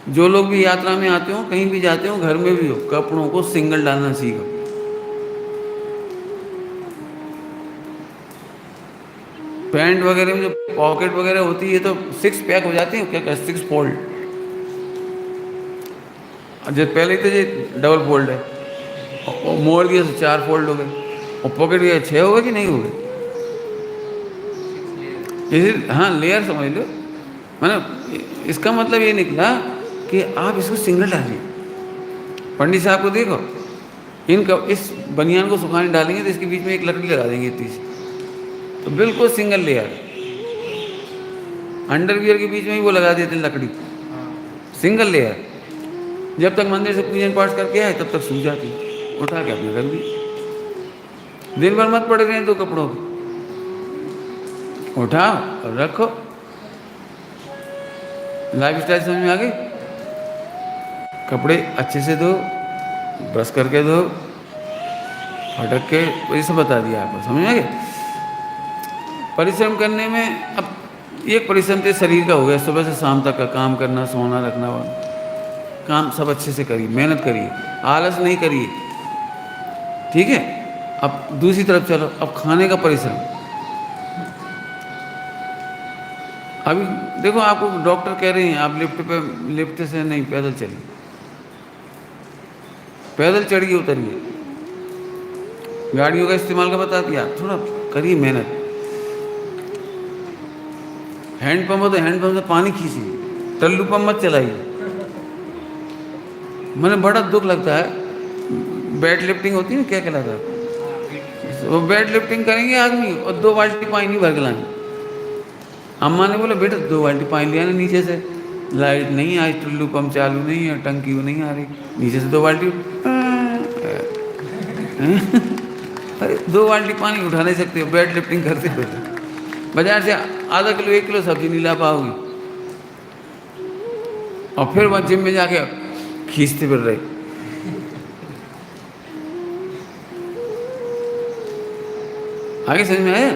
जो लोग भी यात्रा में आते हो, कहीं भी जाते हो, घर में भी हो, कपड़ों को सिंगल डालना सीखो। पैंट वगैरह में जो पॉकेट वगैरह होती है तो 6 पैक हो जाती है, क्या कहते हैं 6 फोल्ड। जो पहले तो ये डबल फोल्ड है, और मोड़ दिया तो 4 फोल्ड हो गए, और पॉकेट दिया 6 हो गए कि नहीं हो गए? हाँ लेयर समझ लो। मैंने इसका मतलब ये निकला कि आप इसको सिंगल डालिए। पंडित साहब को देखो, इस बनियान को सुखाने डालेंगे तो इसके बीच में एक लकड़ी लगा देंगे इतनी सी, तो बिल्कुल सिंगल लेयर। अंडरवियर के बीच में ही वो लगा देते हैं लकड़ी, सिंगल लेयर। जब तक मंदिर से पूजन पाठ करके आए तब तक सूख जाती, उठा के अपने रख दी। दिन भर मत पड़े रहें तो कपड़ों की, उठाओ और रखो। लाइफ स्टाइल समझ में आ गई? कपड़े अच्छे से धो, ब्रश करके धो, फटक के, ये सब बता दिया आपको, समझ में आ गया? परिश्रम करने में अब एक परिश्रम तो शरीर का हो गया, सुबह से शाम तक का काम करना, सोना, रखना, काम सब अच्छे से करिए, मेहनत करिए, आलस नहीं करिए, ठीक है? अब दूसरी तरफ चलो, अब खाने का परिश्रम। अभी देखो आपको डॉक्टर कह रहे हैं आप लिफ्ट से नहीं, पैदल चलिए, पैदल चढ़िए उतरिए, गाड़ियों का इस्तेमाल का बता दिया, थोड़ा करिए मेहनत। हैंडपम्प हो तो हैंडपम्प से पानी खींचिए, टल्लू पंप मत चलाइए। मुझे बड़ा दुख लगता है, वेट लिफ्टिंग होती है ना, क्या कहलाता है वो, वेट लिफ्टिंग करेंगे आदमी और 2 बाल्टी पानी नहीं भर के लाएंगे। अम्मा ने बोला बेटा 2 बाल्टी पानी लिया ना नीचे से, लाइट नहीं आज, टुल्लू पंप चालू नहीं है, टंकी वो नहीं आ रही, नीचे से 2 बाल्टी अरे 2 बाल्टी पानी उठा नहीं सकते हो वेट लिफ्टिंग करते हुए। बाजार से आधा किलो 1 किलो सब्जी नहीं ला पाओगी, और फिर वहाँ जिम में जाके खींचते फिर रहे। आगे समझ में आया?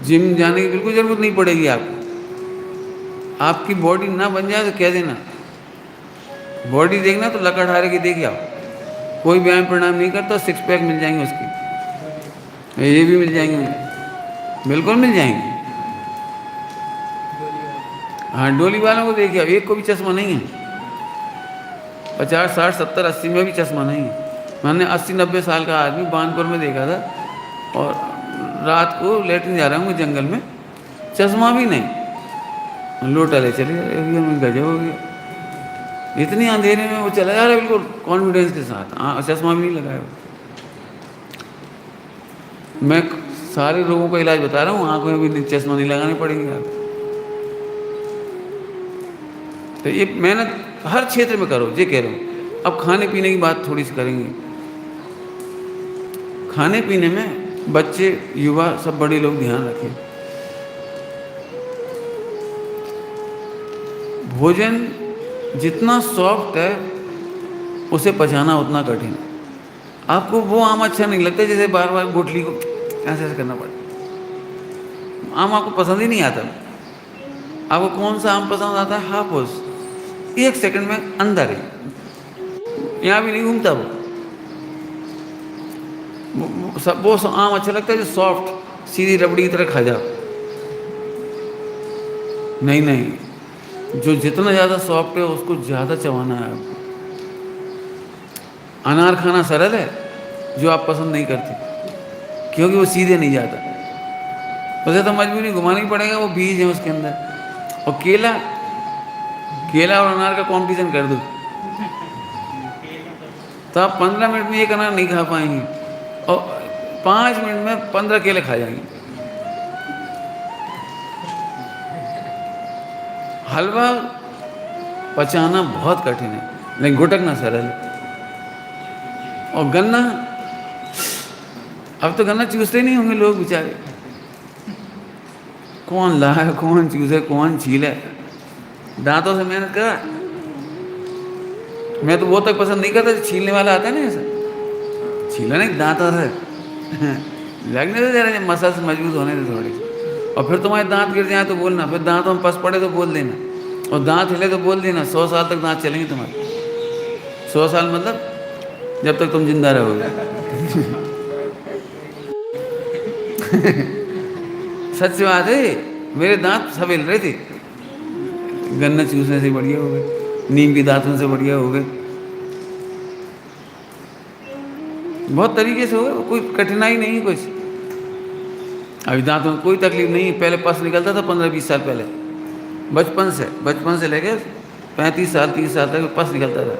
जिम जाने की बिल्कुल जरूरत नहीं पड़ेगी आपको। आपकी बॉडी ना बन जाए तो कह देना, बॉडी देखना तो लकड़हारे की देखिए आप, कोई व्यायाम प्रणाम नहीं करता, 6 पैक मिल जाएंगे उसकी, ये भी मिल जाएंगे, बिल्कुल मिल जाएंगे। हाँ, डोली वालों को देखिए, एक को भी चश्मा नहीं है, 50, 60, 70, 80 में भी चश्मा नहीं है। मैंने 80-90 साल का आदमी बानपुर में देखा था, और रात को लेटरिन जा रहा हूँ जंगल में, चश्मा भी नहीं, लोटा ले चले गजब हो गया, इतनी अंधेरे में वो चला जा रहा है बिल्कुल कॉन्फिडेंस के साथ, चश्मा भी नहीं लगाया। मैं सारे लोगों का इलाज बता रहा हूँ, आंखों में भी चश्मा नहीं लगाने पड़ेंगे आप। तो ये मेहनत हर क्षेत्र में करो, ये कह रहा हूँ। अब खाने पीने की बात थोड़ी सी करेंगे। खाने पीने में बच्चे, युवा, सब बड़े लोग ध्यान रखें। भोजन जितना सॉफ्ट है उसे पचाना उतना कठिन है। आपको वो आम अच्छा नहीं लगता जैसे बार बार गुठली को ऐसे ऐसे करना पड़ता, आम आपको पसंद ही नहीं आता। आपको कौन सा आम पसंद आता है? हापुस, 1 सेकंड में अंदर है, यहाँ भी नहीं घूमता वो आम अच्छा लगता है जो सॉफ्ट, सीधी रबड़ी की तरह खा जाओ। नहीं, जो जितना ज़्यादा सॉफ्ट है उसको ज़्यादा चबाना है आपको। अनार खाना सरल है, जो आप पसंद नहीं करते, क्योंकि वो सीधे नहीं जाता, उसे तो मजबूरी घुमाना ही पड़ेगा, वो बीज है उसके अंदर। और केला और अनार का कंपटीशन कर दो तो आप 15 मिनट में 1 अनार नहीं खा पाएंगे, और 5 मिनट में 15 केले खा जाएंगे। हलवा पचाना बहुत कठिन है, लेकिन घुटकना सरल है। और गन्ना, अब तो गन्ना चूसते नहीं होंगे लोग बेचारे, कौन लाए, कौन चूसे, कौन छीले, दांतों से मेहनत करा। मैं तो वो तक पसंद नहीं करता, छीलने वाला आता है ना, ऐसा छीला नहीं, दांतों से लगने से जरा, मसल्स मजबूत होने से थोड़ी, और फिर तुम्हारे दांत गिर जाए तो बोलना, फिर दांतों में पस पड़े तो बोल देना, और दांत हिले तो बोल देना। 100 साल तक दांत चलेंगे तुम्हारे, 100 साल मतलब जब तक तुम जिंदा रहोगे। सच बात है, मेरे दांत सब हिल रहे थे, गन्ना चूसने से बढ़िया हो गए, नीम की दांतों से बढ़िया हो गए, बहुत तरीके से हो गए, कोई कठिनाई नहीं है कुछ। अभी दांतों में कोई तकलीफ नहीं है, पहले पस निकलता था 15-20 साल पहले, बचपन से लेकर 35 साल 30 साल तक पस निकलता था,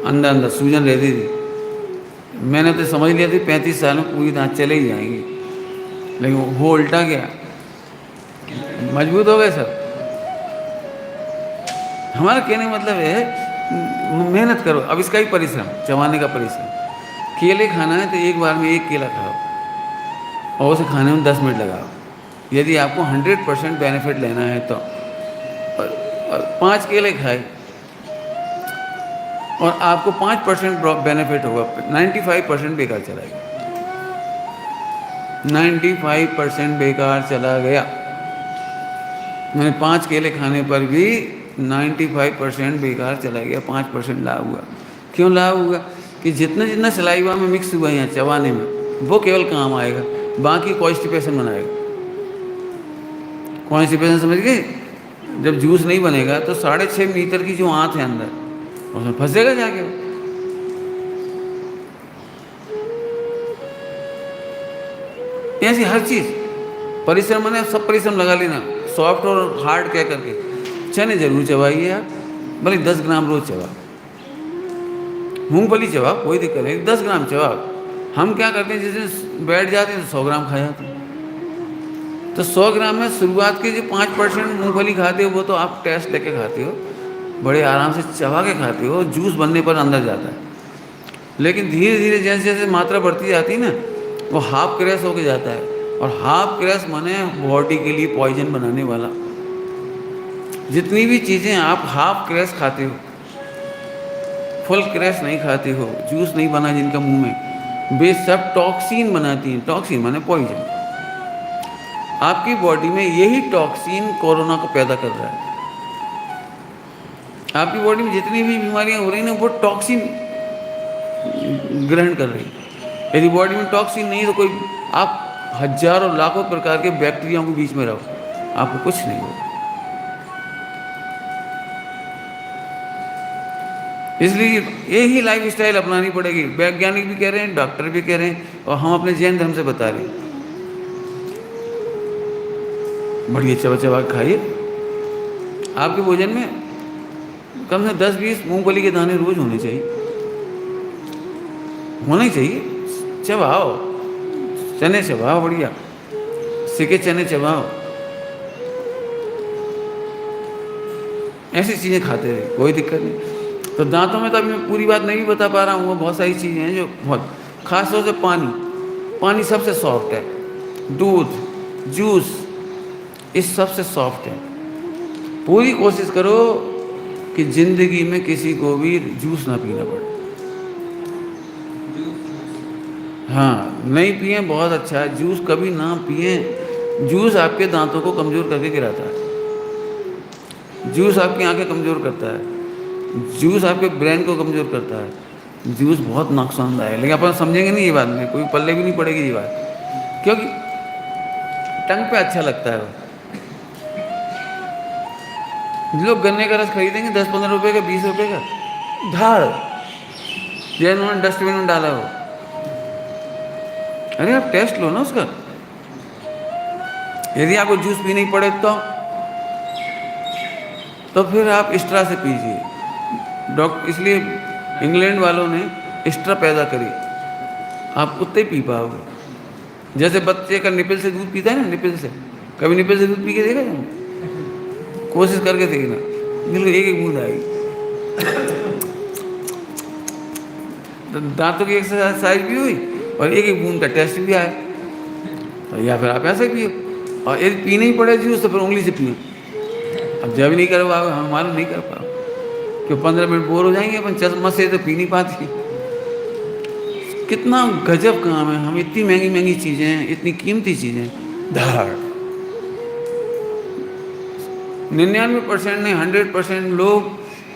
अंदर सूजन रहती थी। मैंने तो समझ लिया था 35 साल में पूरी दांत चले ही जाएंगे, लेकिन वो उल्टा गया, मजबूत हो गए सब। हमारा कहने का मतलब है मेहनत करो। अब इसका ही परिश्रम, चबाने का परिश्रम, केले खाना है तो एक बार में 1 केला खाओ और उसे खाने में 10 मिनट लगाओ, यदि आपको 100% बेनिफिट लेना है तो। और 5 केले खाए और आपको 5% बेनिफिट होगा, 95% बेकार चला गया। 95% बेकार चला गया। मैंने 5 केले खाने पर भी 95% बेकार चला गया, 5% लाभ हुआ। क्यों लाभ हुआ? कि जितना जितना सलाइवा में मिक्स हुआ है चबाने में, वो केवल काम आएगा, बाकी कॉन्स्टिपेशन बनाएगा। कॉन्स्टिपेशन समझ गए? जब जूस नहीं बनेगा तो 6.5 मीटर की जो आंत है अंदर, उसमें फंसेगा जाके। ऐसी हर चीज़ परिश्रम मैंने सब परिश्रम लगा लेना, सॉफ्ट और हार्ड कह करके। चने जरूर चबाइए आप, भले 10 ग्राम रोज चबाओ। मूंगफली चबाओ, कोई दिक्कत नहीं, 10 ग्राम चबाओ। हम क्या करते हैं, जिस दिन बैठ जाते हैं तो 100 ग्राम खा जाते हैं। तो 100 ग्राम में शुरुआत के जो 5% मूंगफली खाते हो वो तो आप टेस्ट लेके खाते हो, बड़े आराम से चबा के खाते हो, जूस बनने पर अंदर जाता है। लेकिन धीरे धीरे जैसे जैसे मात्रा बढ़ती जाती है ना, वो हाफ क्रैश होके जाता है। और हाफ क्रैश माने बॉडी के लिए पॉइजन बनाने वाला। जितनी भी चीज़ें आप हाफ क्रैश खाते हो, फुल क्रैश नहीं खाते हो, जूस नहीं बना जिनका मुंह में, वे सब टॉक्सिन बनाती हैं। टॉक्सिन माने पॉइजन। आपकी बॉडी में यही टॉक्सिन कोरोना को पैदा कर रहा है। आपकी बॉडी में जितनी भी बीमारियां हो रही हैं ना, वो टॉक्सिन ग्रहण कर रही है। यदि बॉडी में टॉक्सिन नहीं तो कोई, आप हजारों लाखों प्रकार के बैक्टीरियाओं के बीच में रहो, आपको कुछ नहीं होगा। इसलिए यही लाइफ स्टाइल अपनानी पड़ेगी। वैज्ञानिक भी कह रहे हैं, डॉक्टर भी कह रहे हैं, और हम अपने जैन धर्म से बता रहे हैं। बढ़िया चबा चबा खाइए। आपके भोजन में कम से 10-20 मूंगफली के दाने रोज होने चाहिए, होना ही चाहिए। चबाओ, चने चबाओ, बढ़िया सिके चने चबाओ, ऐसी चीज़ें खाते रहे, कोई दिक्कत नहीं। तो दांतों में तो अभी मैं पूरी बात नहीं बता पा रहा हूँ, वो बहुत सारी चीज़ें हैं जो बहुत, खासतौर से पानी सबसे सॉफ्ट है। दूध, जूस, इस सबसे सॉफ्ट है। पूरी कोशिश करो कि ज़िंदगी में किसी को भी जूस ना पीना पड़े। हाँ, नहीं पिए बहुत अच्छा है, जूस कभी ना पिए। जूस आपके दांतों को कमज़ोर करके गिराता है, जूस आपकी आंखें कमज़ोर करता है, जूस आपके ब्रेन को कमज़ोर करता है। जूस बहुत नुकसानदायक है, लेकिन अपन समझेंगे नहीं ये बात में, कोई पल्ले भी नहीं पड़ेगी ये बात, क्योंकि टंग पे अच्छा लगता है। लोग गन्ने का रस खरीदेंगे 10-15 रुपये का, 20 रुपये का, धार जैसे उन्होंने डस्टबिन में डाला हो। अरे आप टेस्ट लो ना उसका। यदि आपको जूस पी नहीं पड़े तो फिर आप स्ट्रा से पीजिए। इसलिए इंग्लैंड वालों ने स्ट्रा पैदा करी, आप उतने ही पी पाओगे। जैसे बच्चे का निपल से दूध पीता है ना, निपल से, कभी निपल से दूध पी के देखा जाए, कोशिश करके देखना, बिल्कुल एक बूंद आएगी। तो दांतों की एक्सरसाइज भी हुई और एक बूंद का टेस्ट भी आया। तो या फिर आप ऐसे पियो, और यदि पीने ही पड़े जूस तो फिर उंगली से पियो। अब जब नहीं कर पाओ, हम मालूम नहीं कर पाओ, क्यों 15 मिनट बोर हो जाएंगे अपन, चम्मच से तो पी नहीं पाती। कितना गजब काम है। हम इतनी महंगी महंगी चीज़ें, इतनी कीमती चीज़ें, धाड़ 99% नहीं 100% लोग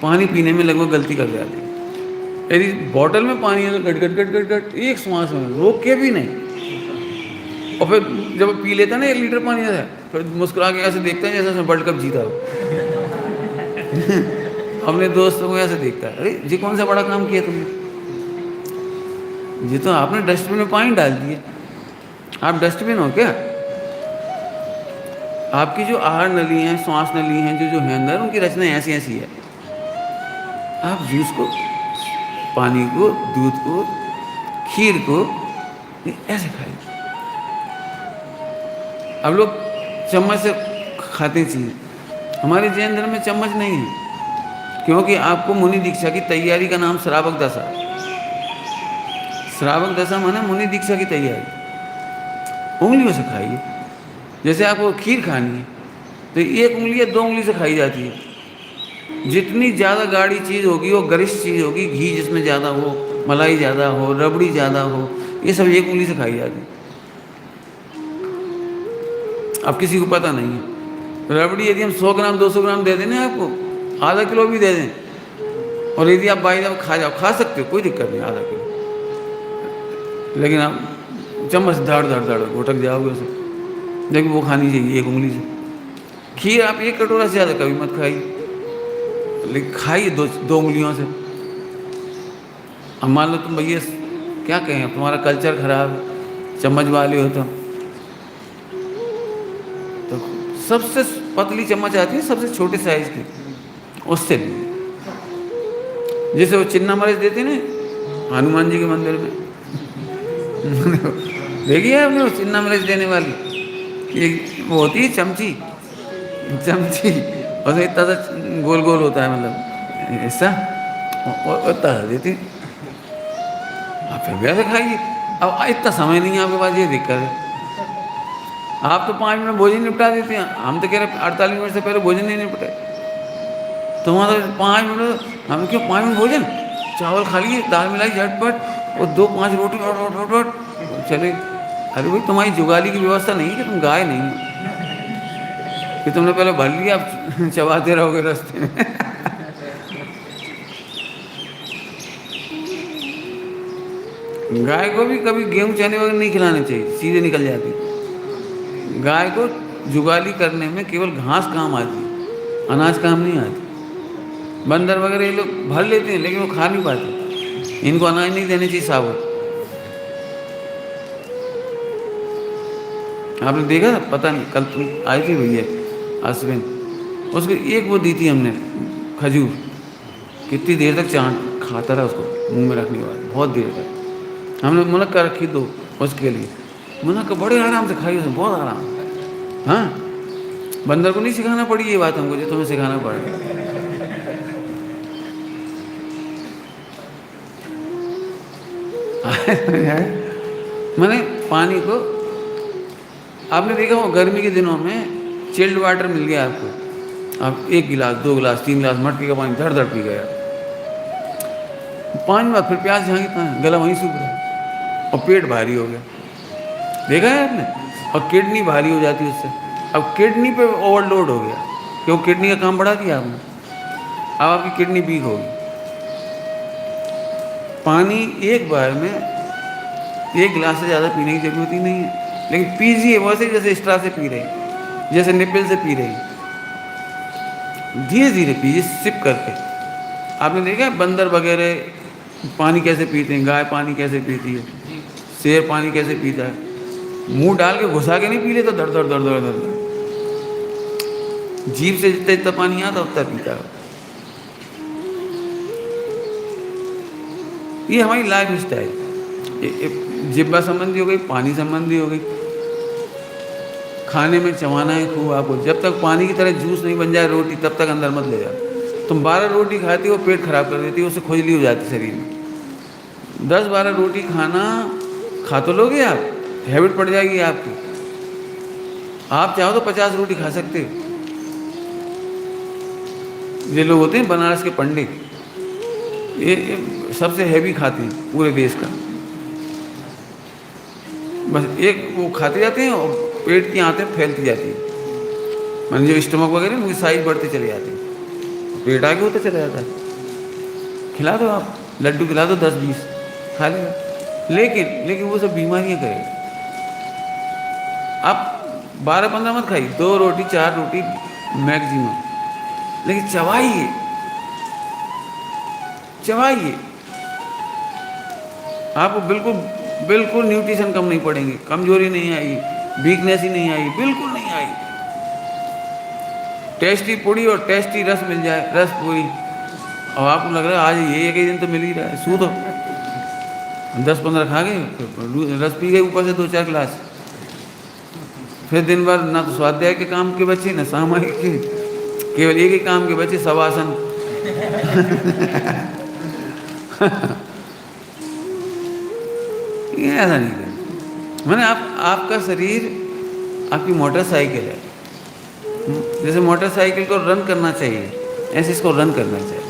पानी पीने में लगभग गलती कर जाते हैं। यदि बॉटल में पानी है तो गट गट गट गट गट एक सांस में, रोक के भी नहीं। और फिर जब पी लेता है ना 1 लीटर पानी है, फिर मुस्कुरा के ऐसे देखते हैं जैसे उसने वर्ल्ड कप जीता हो। अपने दोस्तों को ऐसे देखता है, अरे जी कौन सा बड़ा काम किया तुमने, जी तो आपने डस्टबिन में पानी डाल दिया। आप डस्टबिन हो क्या? आपकी जो आहार नली हैं, श्वास नली हैं, जो है अंदर, उनकी रचना ऐसी ऐसी है। आप जूस को, पानी को, दूध को, खीर को ऐसे खाइए। अब लोग चम्मच से खाते चीज़, हमारे जैन धर्म में चम्मच नहीं है, क्योंकि आपको मुनि दीक्षा की तैयारी का नाम श्रावक दशा। श्रावक दशा माने मुनि दीक्षा की तैयारी। उंगलियों से खाइए। जैसे आपको खीर खानी है तो एक उंगली या दो उंगली से खाई जाती है। जितनी ज़्यादा गाढ़ी चीज़ होगी, वो गरिष्ठ चीज़ होगी, घी जिसमें ज़्यादा हो, मलाई ज़्यादा हो, रबड़ी ज़्यादा हो, ये सब एक उंगली से खाई जाती है। अब किसी को पता नहीं है। रबड़ी यदि हम 100 ग्राम 200 ग्राम दे दें ना आपको, आधा किलो भी दे दें, और यदि आप बाई जब खा जाओ, खा सकते हो, कोई दिक्कत नहीं, आधा किलो, लेकिन आप चम्मच धड़ धड़ धड़ घुटक जाओगे उसे, लेकिन वो खानी चाहिए एक उंगली से। खीर आप एक कटोरा से ज़्यादा कभी मत खाइए, लेकिन खाइए दो उंगलियों से। अब मान लो तुम भैया क्या कहें, तुम्हारा कल्चर खराब है, चम्मच वाले हो तो सबसे पतली चम्मच आती है, सबसे छोटे साइज की, उससे जैसे वो चिन्ना मरीच देते ना हनुमान जी के मंदिर में देखिए आपने वो चिन्ना मरीच देने वाली, कि वो होती है चमची और इतना सा गोल गोल होता है, मतलब ऐसा उतना देती। आप फिर वैसे खाइए। अब इतना समय नहीं है आपके पास, ये दिक्कत है। आप तो 5 मिनट भोजन निपटा देते हैं, हम तो कह रहे 48 मिनट से पहले भोजन नहीं निपटे। तुम्हारा 5 मिनट, हम क्यों 5 मिनट भोजन, चावल खा लिए, दाल मिलाई झटपट, और 2-5 रोटी चले। अरे भाई तुम्हारी जुगाली की व्यवस्था नहीं है कि तुम गाय नहीं हो कि तुमने पहले भर लिया, आप चबाते रहोगे रास्ते में गाय को भी कभी गेहूं चने वगैरह नहीं खिलाने चाहिए, सीधे निकल जाती। गाय को जुगाली करने में केवल घास काम आती है, अनाज काम नहीं आती। बंदर वगैरह ये लोग भर लेते हैं, लेकिन वो खा नहीं पाते। इनको अनाज नहीं देने चाहिए साबुत। आपने देखा था, पता नहीं, कल तुम आई थी भैया अश्विन, उसको एक वो दी थी हमने खजूर, कितनी देर तक चाट खाता रहा उसको मुंह में रखने के बाद, बहुत देर तक। हमने मुनक्का रखी दो उसके लिए, मुनक्का बड़े आराम से खाई उसने, बहुत आराम। हाँ, बंदर को नहीं सिखाना पड़ी ये बात हमको, जो तुम्हें सिखाना पड़ेगा। मैंने पानी को, आपने देखा हो गर्मी के दिनों में चिल्ड वाटर मिल गया आपको, आप 1 गिलास 2 गिलास 3 गिलास मटके का पानी धड़ धड़ पी गया, 5 मिनट फिर प्यास झांकी, गला वहीं सूख रहा और पेट भारी हो गया। देखा है आपने? और किडनी भारी हो जाती है उससे। अब किडनी पे ओवरलोड हो गया, क्यों? किडनी का काम बढ़ा दिया आपने, अब आपकी किडनी वीक होगी। पानी एक बार में 1 गिलास से ज़्यादा पीने की जरूरत ही नहीं है, लेकिन पीजिए वैसे जैसे स्ट्रा से पी रहे, जैसे निप्पल से पी रहे, धीरे धीरे पीजिए, सिप करके। आपने देखा बंदर वगैरह पानी कैसे पीते हैं, गाय पानी कैसे पीती है, शेर पानी कैसे पीता है, मुंह डाल के घुसा के नहीं पी लेता, दर दर दर दर दर, जीभ से जितना जितना पानी आता उतना पीता है। ये हमारी लाइफ स्टाइल, जिब्बा संबंधी हो गई, पानी संबंधी हो गई। खाने में चबाना है खूब आपको, जब तक पानी की तरह जूस नहीं बन जाए रोटी, तब तक अंदर मत ले जाओ। तुम 12 रोटी खाती हो, पेट खराब कर देती हो, उससे खुजली हो जाती शरीर में। 10-12 रोटी खाना खा तो लोगे आप, हैबिट पड़ जाएगी आपकी। आप चाहो तो 50 रोटी खा सकते हो। ये लोग होते हैं बनारस के पंडित, ये सबसे हैवी खाते हैं पूरे देश का। बस एक वो खाते जाते हैं और पेट की आंतें फैलती जाती है, मैंने जो स्टमक वगैरह उनकी साइज बढ़ते चले जाते हैं, पेट आगे होता चला जाता है। खिला दो आप, लड्डू खिला दो 10-20 खा लेगा, लेकिन वो सब बीमारियां करेगा। आप 12-15 मत खाइए, 2 रोटी 4 रोटी मैक्सिमम, लेकिन चबाइए चबाइए। आपको बिल्कुल न्यूट्रिशन कम नहीं पड़ेंगे, कमजोरी नहीं आएगी, वीकनेस ही नहीं आएगी, बिल्कुल नहीं आएगी। टेस्टी पूड़ी और टेस्टी रस मिल जाए, रस पूरी, और आपको लग रहा है आज ये एक ही दिन तो मिल ही रहा है, सू दो 10-15 खा गए, रस पी गए ऊपर से 2-4 गिलास, फिर दिन भर ना तो स्वाध्याय के काम के बच्चे, ना सामाजिक के, केवल एक ही काम के बच्चे, शवासन। ये ऐसा नहीं करना। मैंने आपका शरीर आपकी मोटरसाइकिल है, जैसे मोटरसाइकिल को रन करना चाहिए ऐसे इसको रन करना चाहिए।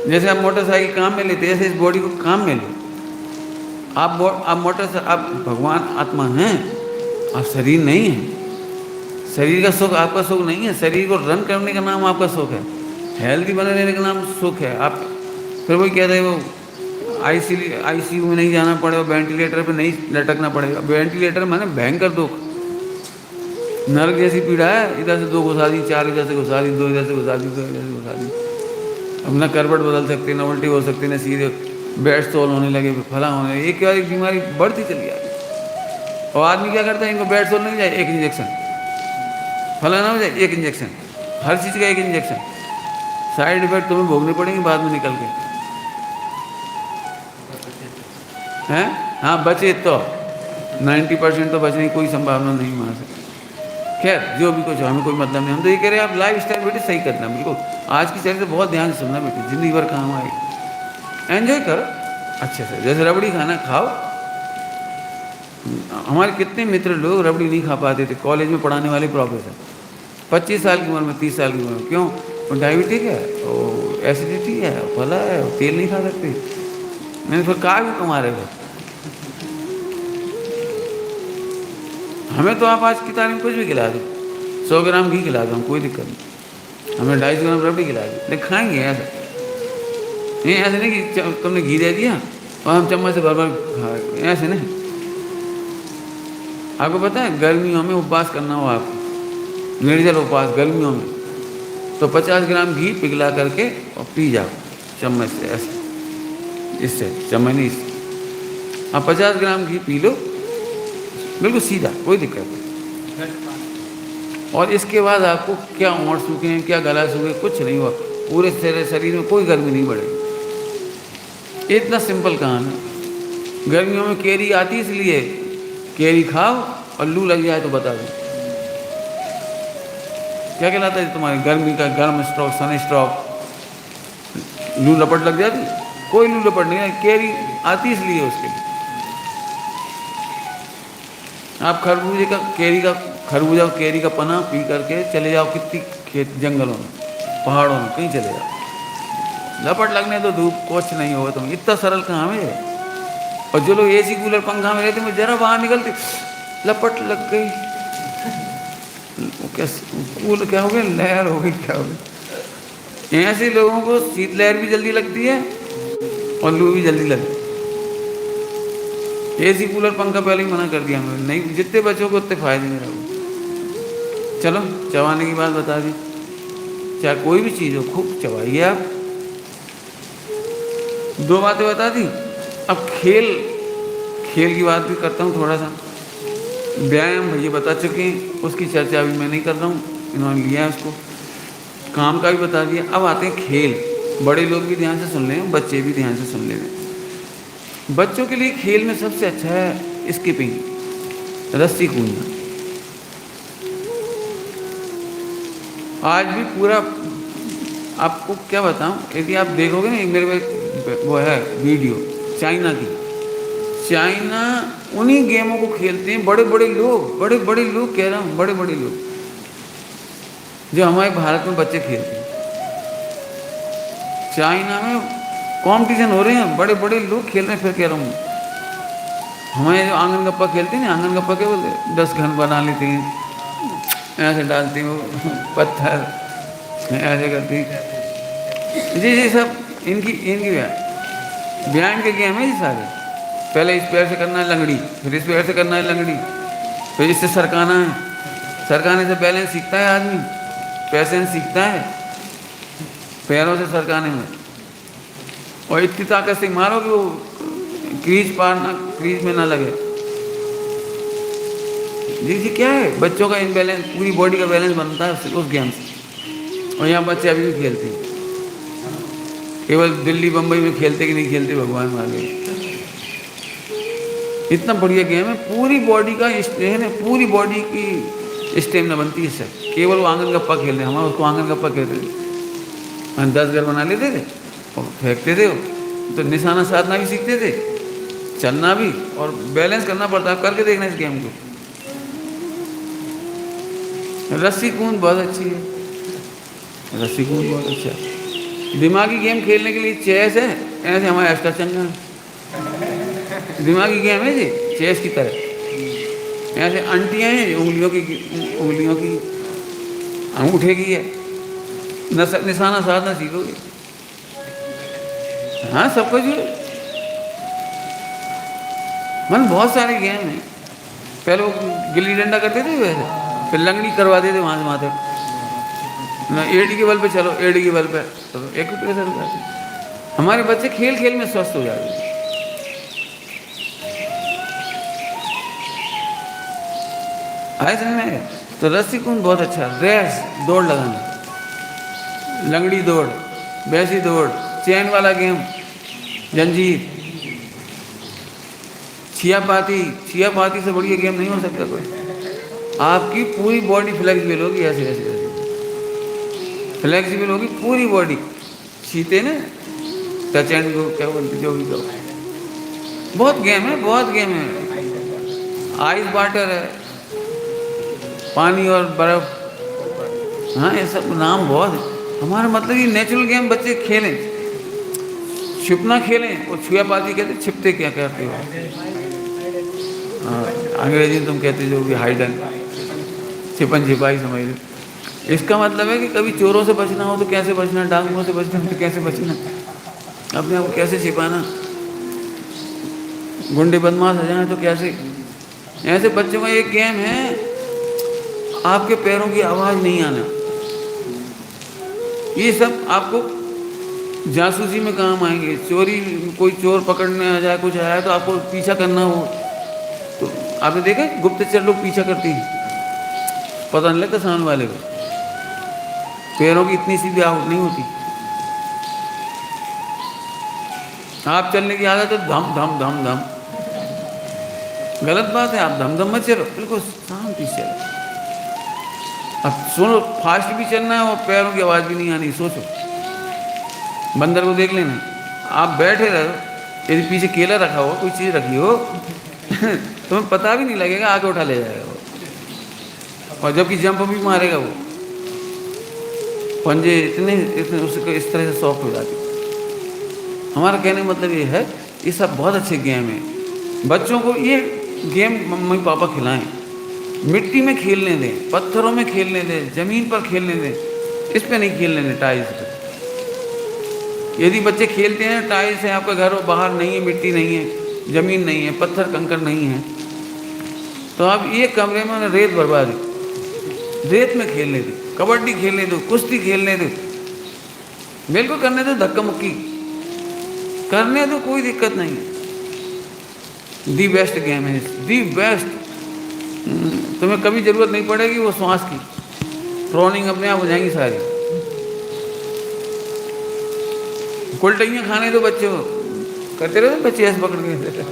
जैसे आप मोटरसाइकिल काम में लेते हैं ऐसे इस बॉडी को काम में लो। आप भगवान आत्मा हैं, आप शरीर नहीं हैं। शरीर का सुख आपका सुख नहीं है, शरीर को रन करने का नाम आपका सुख है, हेल्दी बने रहने का नाम सुख है। आप फिर वही कह रहे हो आईसीयू में नहीं जाना पड़ेगा, वेंटिलेटर पे नहीं लटकना पड़ेगा। वेंटिलेटर माने भयंकर दुख, नरक जैसी पीड़ा है। इधर से 2 घुसा दी, 4 इधर से घुसा दी, 2 इधर से घुसा दी, 2 इधर से घुसा दी। अब ना करवट बदल सकते, ना उल्टी हो सकती, ना सीधे बेड सोल होने लगे, फला होने लगे, एक बार बीमारी बढ़ती चली जाती। और आदमी क्या करता है, इनको बेड सोल नहीं जाए, एक इंजेक्शन, फला ना हो जाए, एक इंजेक्शन, हर चीज़ का एक इंजेक्शन। साइड इफेक्ट तुम्हें भोगने पड़ेंगे बाद में निकल के, हैं? हाँ बचे तो 90% तो बचने की कोई संभावना नहीं वहाँ से। खैर जो भी कुछ हमें कोई मतलब नहीं, हम तो ये कह रहे हैं आप लाइफ स्टाइल बेटे सही करना बिल्कुल। आज की चीज़ से बहुत ध्यान से सुनना बेटे, जिंदगी भर काम आएगी। एंजॉय करो अच्छे से, जैसे रबड़ी खाना खाओ। हमारे कितने मित्र लोग रबड़ी नहीं खा पाते थे, कॉलेज में पढ़ाने वाले प्रोफेसर 25 साल की उम्र में, 30 साल की उम्र में। क्यों? वो डायबिटिक है, वो एसिडिटी है, फला है, वो तेल नहीं खा सकते। मैंने फिर कहा क्यों कमा रहे हो? हमें तो आप आज की तारीख में कुछ भी खिला दो, 100 ग्राम घी खिला दो, हम कोई दिक्कत नहीं। हमें 250 ग्राम रबड़ी खिला दो, लेकिन खाएंगे ऐसा नहीं। ऐसे नहीं कि तुमने घी दे दिया और हम चम्मच से भर भर खा, ऐसे नहीं। आपको पता है गर्मियों में उपवास करना हो आपको, निर्जल उपवास गर्मियों में, तो 50 ग्राम घी पिघला करके और पी जाओ चम्मच से, ऐसे इससे चम्मच नहीं, इससे आप 50 ग्राम घी पी लो बिल्कुल सीधा, कोई दिक्कत नहीं। और इसके बाद आपको क्या ओंठ सूखे हैं, क्या गला सूखे, कुछ नहीं हुआ, पूरे शरीर में कोई गर्मी नहीं बढ़ेगी। इतना सिंपल काम है। गर्मियों में केरी आती इसलिए, केरी खाओ और लू लग जाए तो बता दो क्या कहलाता है तुम्हारे गर्मी का, गर्म स्ट्रोक, सन स्ट्रोक, लू लपट लग जाती। कोई लू लपट नहीं है, केरी आती इसलिए उसके लिए। आप खरबूजा केरी का पना पी करके चले जाओ कितनी खेत जंगलों में, पहाड़ों में, कहीं चले जाओ, लपट लगने तो धूप कुछ नहीं होगा तुम्हें। इतना सरल काम है। और जो लोग एसी कूलर पंखा में रहते हैं, जरा बाहर निकलते लपट लग गई, क्या हो गया, लहर हो गई, क्या हो गई। ऐसे लोगों को शीतलहर भी जल्दी लगती है और लू भी जल्दी लगती है। एसी कूलर पंखा पहले ही मना कर दिया हमने, नहीं, जितने बच्चों को उतने फायदे में रहो। चलो चबाने की बात बता दी, चाहे कोई भी चीज़ हो खूब चबाइए आप। 2 बातें बता दी। अब खेल की बात भी करता हूँ थोड़ा सा। व्यायाम भैया बता चुके हैं, उसकी चर्चा अभी मैं नहीं कर रहा हूँ, इन्होंने लिया है उसको। काम का भी बता दिया। अब आते हैं खेल। बड़े लोग भी ध्यान से सुन लें, बच्चे भी ध्यान से सुन लें। बच्चों के लिए खेल में सबसे अच्छा है स्किपिंग, रस्सी कूदना। आज भी पूरा आपको क्या बताऊं, यदि आप देखोगे ना, मेरे वो है वीडियो चाइना की। चाइना उन्हीं गेमों को खेलते हैं बड़े बड़े लोग कह रहा हूँ, बड़े बड़े लोग, जो हमारे भारत में बच्चे खेलते हैं। चाइना में कंपटीशन हो रहे हैं, बड़े बड़े लोग खेल रहे हैं। फिर कह रहा हूँ, हमारे जो आंगन गप्पा खेलते हैं ना, आंगन गप्पा क्या बोलते हैं, 10 घन बना लेते हैं, ऐसे डालते हैं वो पत्थर, ऐसे करते हैं। जी सब इनकी व्यायाम के गेम है ये सारे। पहले इस पैर से करना है लंगड़ी, फिर इस पैर से करना है लंगड़ी, फिर इससे सरकाना है। सरकाने से बैलेंस सीखता है आदमी, पैसेंस सीखता है पैरों से सरकाने में। और इतनी ताकत से मारो कि वो क्रीज में ना लगे। जी क्या है, बच्चों का इनबैलेंस, पूरी बॉडी का बैलेंस बनता है उस गेम से। और यहाँ बच्चे अभी भी खेलते हैं, केवल दिल्ली बम्बई में खेलते कि नहीं खेलते भगवान वाले। इतना बढ़िया गेम है, पूरी बॉडी का स्ट्रेन है, पूरी बॉडी की स्टेमिना बनती है सर। केवल वो आंगन गप्पा खेलते हैं, हमारे उसको आंगन गप्पा कहते थे। 10 घर बना लेते थे और फेंकते थे, तो निशाना साधना भी सीखते थे, चलना भी, और बैलेंस करना पड़ता है। करके देखना इस गेम को। रस्सी कूद बहुत अच्छी है, रस्सी कूद बहुत अच्छा है। दिमागी गेम खेलने के लिए चेस है, ऐसे हमारे अष्टाचंगा है। दिमागी गेम है जी, चेस की तरह। ऐसे अंटियाँ हैं, उंगलियों की अंगूठे की है। निशाना साधना सीखोगे। हाँ, सब कुछ है। मन बहुत सारे गेम हैं। पहले वो गिल्ली डंडा करते थे वैसे, फिर लंगड़ी करवा देते वहाँ से माथे ना, एड़ी के बल पे चलो, एड़ी के बल पे तो एक प्रेशर हो जाती। हमारे बच्चे खेल खेल में स्वस्थ हो जाते हैं। आए समझ में? तो रस्सी कूद बहुत अच्छा, रेस, दौड़ लगाना, लंगड़ी दौड़, बैसी दौड़, चैन वाला गेम, जंजीर, छिया पाती से बढ़िया गेम नहीं हो सकता कोई। आपकी पूरी बॉडी फ्लेक्सिबल होगी, ऐसे ऐसे फ्लेक्सिबल होगी पूरी बॉडी। छीते ना, टच एंड गो, क्या बोलते, जो भी कहो। बहुत गेम है, बहुत गेम है। आइस वाटर है, पानी और बर्फ। हाँ, ये सब नाम बहुत है। हमारा मतलब ये नेचुरल गेम बच्चे खेलें, छिपना खेलें। और छुआ पाती कहते, छिपते क्या करते हो? हाँ, अंग्रेजी में तुम कहते जो भी हाइड एंड छिपन छिपाई समझ लो। इसका मतलब है कि कभी चोरों से बचना हो तो कैसे बचना, डाकुओं से बचना हो तो कैसे बचना, अपने आप को कैसे छिपाना, गुंडे बदमाश हो जाए तो कैसे। ऐसे बच्चों का एक गेम है, आपके पैरों की आवाज़ नहीं आना। ये सब आपको जासूसी में काम आएंगे। चोरी, कोई चोर पकड़ने आ जाए, कुछ आया तो आपको पीछा करना हो। तो आपने देखा गुप्तचर लोग पीछा करते हैं, पता नहीं लगता सामने वाले को। पैरों की इतनी सीधी आवाज़ नहीं होती। आप चलने की आदत है धम धम धम धम, गलत बात है। आप धम धम मत चलो, बिल्कुल शांति से चलो। अब सुनो, फास्ट भी चलना है और पैरों की आवाज़ भी नहीं आनी। सोचो, बंदर को देख लेना, आप बैठे रहो, यदि पीछे केला रखा हो, कोई चीज़ रखी हो तुम्हें पता भी नहीं लगेगा, आके उठा ले जाएगा वो। और जबकि जंप भी मारेगा वो, पंजे इतने उसको इस तरह से सॉफ्ट हो जाती। हमारा कहने का मतलब ये है, ये सब बहुत अच्छे गेम हैं। बच्चों को ये गेम मम्मी पापा खिलाएं, मिट्टी में खेलने दें, पत्थरों में खेलने दें, ज़मीन पर खेलने दें, इस पे नहीं खेलने दें, टाइल्स पे। यदि बच्चे खेलते हैं, टाइल्स है आपका घर, बाहर नहीं है, मिट्टी नहीं है, ज़मीन नहीं है, पत्थर कंकड़ नहीं है, तो आप ये कमरे में रेत बर्बाद, रेत में खेलने दो, कबड्डी खेलने दो, कुश्ती खेलने दो, बिल्कुल करने दो, धक्का मुक्की करने दो, कोई दिक्कत नहीं है। दी बेस्ट गेम है, दी बेस्ट। तुम्हें कभी ज़रूरत नहीं पड़ेगी वो श्वास की, ट्रॉनिंग अपने आप हो जाएंगी सारी। कुलटैयाँ खाने दो बच्चों को, करते रहो बच्चे ऐसे पकड़ के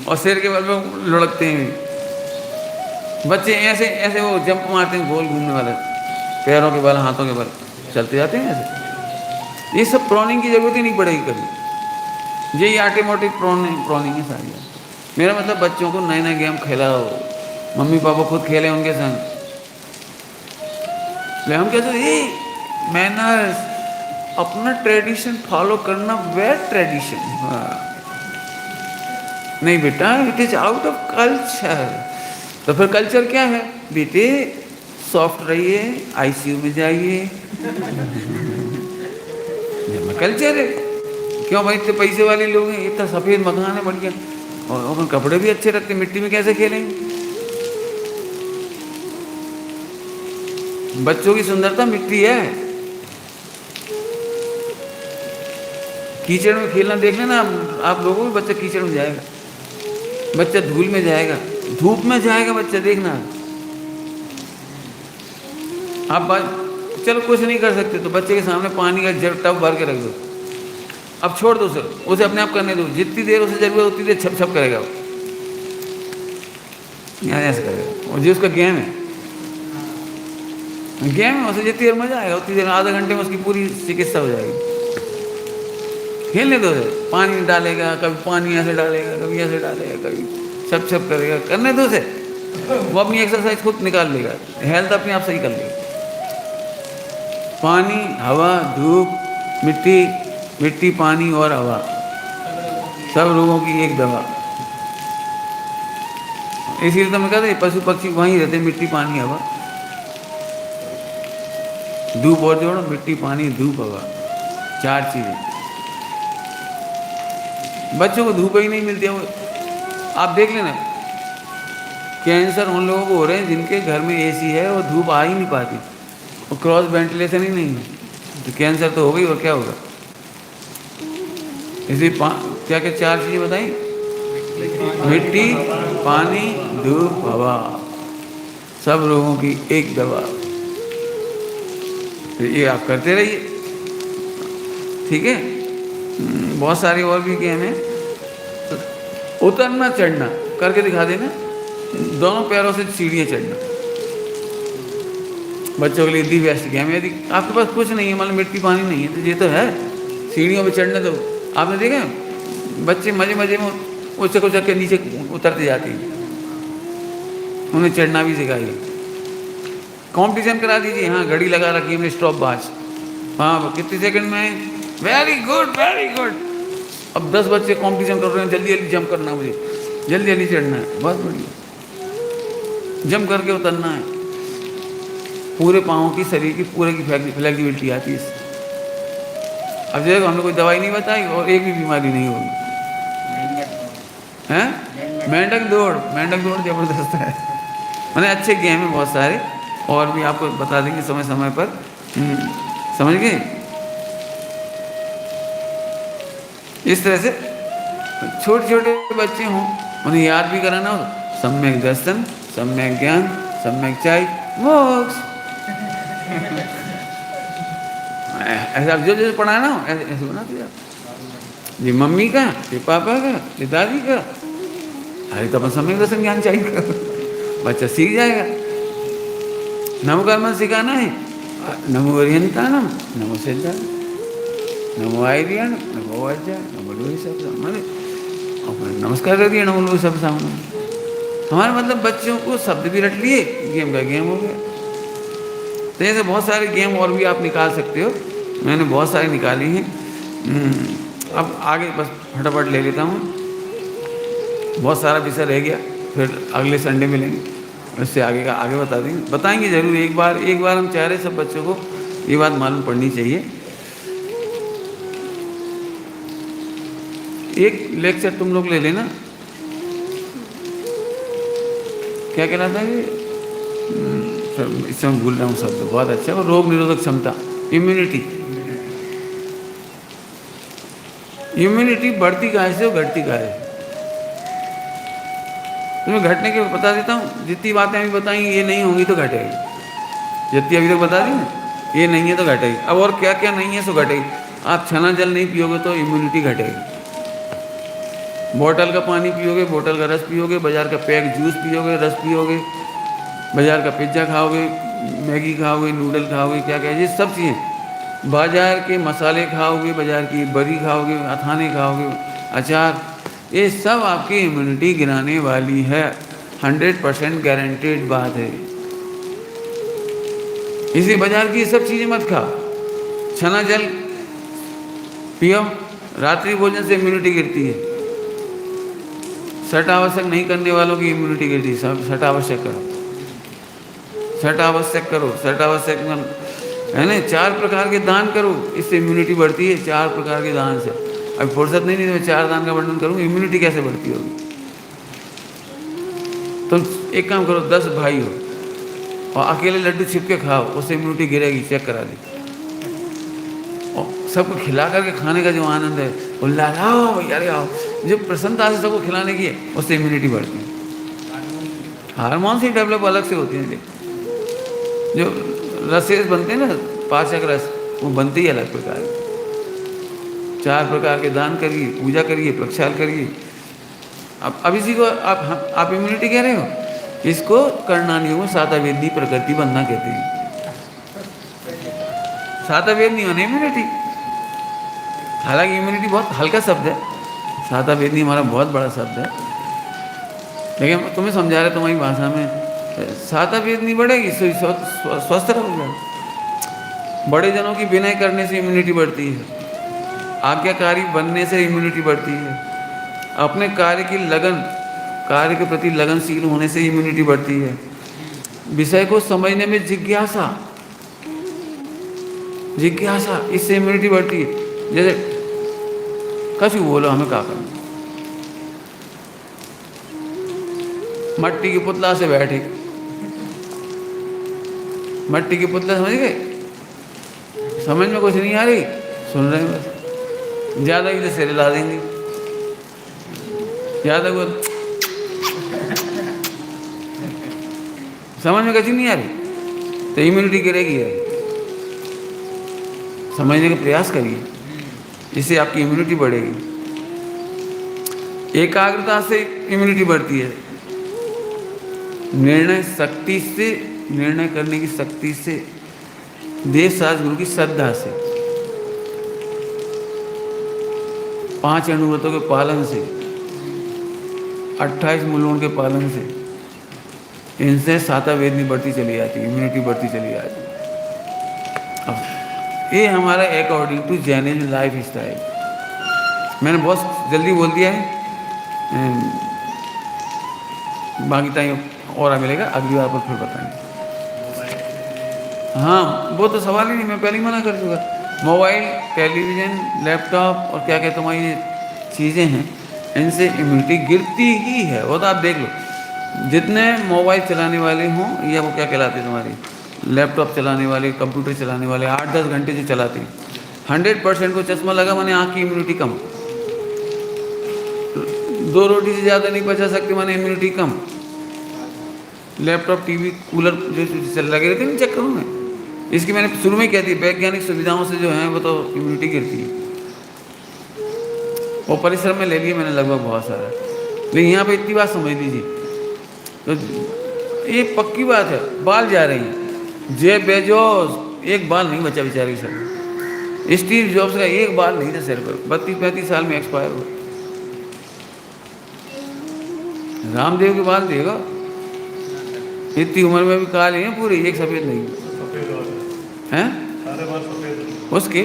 और सिर के बल में लुढ़कते हैं बच्चे, ऐसे ऐसे वो जंप मारते हैं, गोल घूमने वाला, पैरों के बल, हाथों के बल चलते जाते हैं ऐसे। ये सब प्रॉनिंग की जरूरत ही नहीं पड़ेगी कभी। यही ऑटोमेटिक प्रॉनिंग है सारी। मेरा मतलब बच्चों को नए नए गेम खिलाओ, मम्मी पापा खुद खेलें उनके संग। हम कहते ये मैनर्स, अपना ट्रेडिशन फॉलो करना, वेट ट्रेडिशन। नहीं बेटा, it is out of culture. तो फिर कल्चर क्या है बेटे? सॉफ्ट रहिए, आईसीयू में जाइए कल्चर है। क्यों भाई, इतने पैसे वाले लोग हैं, इतना सफ़ेद मकान है बढ़िया, और कपड़े भी अच्छे रखते, मिट्टी में कैसे खेलेंगे? बच्चों की सुंदरता मिट्टी है। कीचड़ में खेलना देख लेना आप लोगों को, बच्चा कीचड़ में जाएगा, बच्चा धूल में जाएगा, धूप में जाएगा बच्चा, देखना। आप चलो कुछ नहीं कर सकते तो बच्चे के सामने पानी का टब भर के रख दो, अब छोड़ दो उसे अपने आप करने दो। जितनी देर उसे जरूरत उतनी देर छप छप करेगा वो, यहाँ ऐसे करेगा। और जो उसका गेम है उसे जितनी देर मजा आएगा उतनी देर, आधा घंटे में उसकी पूरी चिकित्सा हो जाएगी। खेलने दो उसे, पानी में डालेगा, कभी पानी ऐसे डालेगा, कभी ऐसे डालेगा, कभी छप छप करेगा, करने दो उसे, वो अपनी एक्सरसाइज खुद निकाल लेगा, हेल्थ अपने आप सही कर लेगा। पानी, हवा, धूप, मिट्टी, मिट्टी, पानी और हवा, सब रोगों की एक दवा। इसीलिए तो मैं कहता हूँ पशु पक्षी वहीं रहते, मिट्टी, पानी, हवा, धूप और जोड़ो, मिट्टी, पानी, धूप, हवा, 4 चीजें। बच्चों को धूप ही नहीं मिलती है। वो आप देख लेना, कैंसर उन लोगों को हो रहे हैं जिनके घर में एसी है और धूप आ ही नहीं पाती, और क्रॉस वेंटिलेशन ही नहीं है, तो कैंसर तो हो गई, और क्या होगा। इसलिए क्या क्या 4 चीज़ें बताई, मिट्टी, पानी, धूप, हवा, सब रोगों की एक दवा। तो ये आप करते रहिए, ठीक है। बहुत सारी और भी गेम है। उतरना चढ़ना करके दिखा देना, दोनों पैरों से सीढ़ियाँ चढ़ना, बच्चों के लिए दी बेस्ट गेम है। यदि आपके पास कुछ नहीं है, मतलब मिट्टी पानी नहीं है, तो ये तो है, सीढ़ियों पे चढ़ने दो। आपने देखा बच्चे मजे मजे में उचक उचक के नीचे उतरते जाते हैं, उन्हें चढ़ना भी सिखाइए। कंपटीशन करा दीजिए, हाँ घड़ी लगा रखी हमने, स्टॉप वॉच, हाँ कितने सेकंड में, वेरी गुड वेरी गुड। अब 10 बच्चे कंपटीशन कर रहे हैं, जल्दी जल्दी जंप करना, मुझे जल्दी जल्दी चढ़ना है, बहुत बढ़िया, जंप करके उतरना है। पूरे पाँव की, शरीर की पूरे की फ्लेक्सिबिलिटी आती है इससे। अब देखो हमने कोई दवाई नहीं बताई और एक भी बीमारी नहीं होगी। हैं मेंढक दौड़, मेंढक दौड़ जबरदस्त है। मैंने अच्छे गेम है बहुत सारे, और भी आपको बता देंगे समय समय पर। समझ गए। इस तरह से छोटे छोटे बच्चे हों, उन्हें याद भी कराना हो, सम्यक दर्शन, सम्यक ज्ञान, सम्यक चाय मोक्ष। ऐसा जो जो पढ़ाना हो ऐसे बना दिया। ये मम्मी का, ये पापा का, ये दादी का, अरे तो अपन सम्यक दर्शन ज्ञान चाहिए, बच्चा सीख जाएगा। नमो कर्म सिखाना है, नमो अरिहंतानम, नमो सिद्धांत, नमो आयरियण, नमो वज्र, नमो लोही सब माने नमस्कार कर दिया, नमो लोही सब सामने। हमारा मतलब बच्चों को शब्द भी रट लिए, गेम का गेम हो गया। तो ऐसे बहुत सारे गेम और भी आप निकाल सकते हो, मैंने बहुत सारे निकाली हैं। अब आगे बस फटाफट ले लेता हूँ, बहुत सारा विषय रह गया, फिर अगले संडे मिलेंगे, उससे आगे का आगे बताएंगे जरूर। एक बार हम चाह रहे सब बच्चों को ये बात मालूम पड़नी चाहिए। एक लेक्चर तुम लोग ले लेना, क्या कहलाता है इस समय भूल रहा हूँ शब्द, बहुत अच्छा, वो रोग निरोधक क्षमता, इम्यूनिटी बढ़ती कहाँ से, घटती कहाँ है। तुम्हें घटने के बता देता हूँ, जितनी बातें अभी बताई ये नहीं होंगी तो घटेगी, जितनी अभी तक बता दी ये नहीं है तो घटेगी। अब और क्या क्या नहीं है सो घटेगी। आप छना जल नहीं पियोगे तो इम्यूनिटी घटेगी, बोतल का पानी पियोगे, बोतल का रस पियोगे, बाजार का पैक जूस पियोगे, रस पियोगे, बाजार का पिज्ज़ा खाओगे, मैगी खाओगे, नूडल खाओगे, क्या क्या ये सब चीज़ें, बाजार के मसाले खाओगे, बाजार की बरी खाओगे, अथाने खाओगे, अचार, ये सब आपकी इम्यूनिटी गिराने वाली है, 100% गारंटेड बात है। इसी बाजार की सब चीज़ें मत खाओ, छना जल पियो, रात्रि भोजन से इम्यूनिटी गिरती है। छठ आवश्यक नहीं करने वालों की इम्यूनिटी गिरती है, छठ आवश्यक करो, छठ आवश्यक करो, छठ आवश्यक है ना। 4 प्रकार के दान करो, इससे इम्यूनिटी बढ़ती है, 4 प्रकार के दान से। अब फुर्सत नहीं मैं 4 दान का वर्णन करूँ, इम्यूनिटी कैसे बढ़ती होगी। तो एक काम करो, 10 भाई हो और अकेले लड्डू छिप के खाओ, उससे इम्यूनिटी गिरेगी, चेक करा दी। और सबको खिला करके खाने का जो आनंद है, उल्ला लाओ यार आओ, जो प्रसन्नता से सबको खिलाने की है, उससे इम्यूनिटी बढ़ती है। हार्मोन्स ही डेवलप अलग से होती हैं, जो रसेस बनते हैं ना, पाचक रस, वो बनते ही अलग प्रकार के। 4 प्रकार के दान करिए, पूजा करिए, प्रक्षाल करिए। अब इसी को आप इम्यूनिटी कह रहे हो, इसको करणानियों में सातावेदी प्रकृति बनना कहते हैं। सातावेद नहीं होने इम्यूनिटी, हालांकि इम्यूनिटी बहुत हल्का शब्द है, साता वेदनी हमारा बहुत बड़ा शब्द है, लेकिन तुम्हें समझा रहे तुम्हारी भाषा में, साता वेदनी बढ़ेगी स्वस्थ रहोगे। बड़े जनों की विनय करने से इम्यूनिटी बढ़ती है, आज्ञाकारी बनने से इम्यूनिटी बढ़ती है, अपने कार्य की लगन, कार्य के प्रति लगनशील होने से इम्यूनिटी बढ़ती है, विषय को समझने में जिज्ञासा, जिज्ञासा, इससे इम्यूनिटी बढ़ती है। जैसे कछु बोलो हमें क्या करना, मट्टी की पुतला से बैठे, मट्टी की पुतला समझ गए, समझ में कुछ नहीं आ रही, सुन रहे हैं बस, ज़्यादा ही तो सिर हिला देंगे, ज़्यादा को समझ में कुछ नहीं आ रही तो इम्यूनिटी गिरेगी है। समझने का प्रयास करिए, इससे आपकी इम्यूनिटी बढ़ेगी। एकाग्रता से इम्यूनिटी बढ़ती है, निर्णय शक्ति से, निर्णय करने की शक्ति से, देव शास्त्र गुरु की श्रद्धा से, 5 अनुव्रतों के पालन से, 28 मूलों के पालन से, इनसे साता वेदनी बढ़ती चली जाती है, इम्यूनिटी बढ़ती चली जाती है। अब ये हमारा according to Jainism life style. मैंने बहुत जल्दी बोल दिया है, बाकी टाइम और मिलेगा, अगली बार पर फिर बताएंगे। हाँ, वो तो सवाल ही नहीं, मैं पहले ही मना कर चुका। मोबाइल, टेलीविज़न, लैपटॉप और क्या क्या तुम्हारी ये चीज़ें हैं, इनसे इम्यूनिटी गिरती ही है। वो तो आप देख लो, जितने मोबाइल चलाने वाले हों या वो क्या कहलाते हैं तुम्हारी, लैपटॉप चलाने वाले, कंप्यूटर चलाने वाले, 8-10 घंटे जो चलाते हैं, 100% को चश्मा लगा माने आँख की इम्यूनिटी कम। 2 रोटी से ज़्यादा नहीं पचा सकते माने इम्यूनिटी कम। लैपटॉप, टीवी, कूलर जो चल लगे रहते हैं चक्करों में, इसकी मैंने शुरू में कह दी, वैज्ञानिक सुविधाओं से जो है वो तो इम्यूनिटी गिरती है। और परिश्रम में ले लिए मैंने लगभग बहुत सारा, लेकिन यहाँ पे इतनी बात समझ लीजिए, तो ये पक्की बात है, बाल जा रही हैं। जेफ बेजोस, एक बाल नहीं बचा बेचारे सर। स्टीव जॉब्स का एक बाल नहीं था सिर पर, 32-35 साल में एक्सपायर हुआ। रामदेव के बाल देगा, इतनी उम्र में भी काले हैं पूरे, एक सफ़ेद नहीं हैं उसके,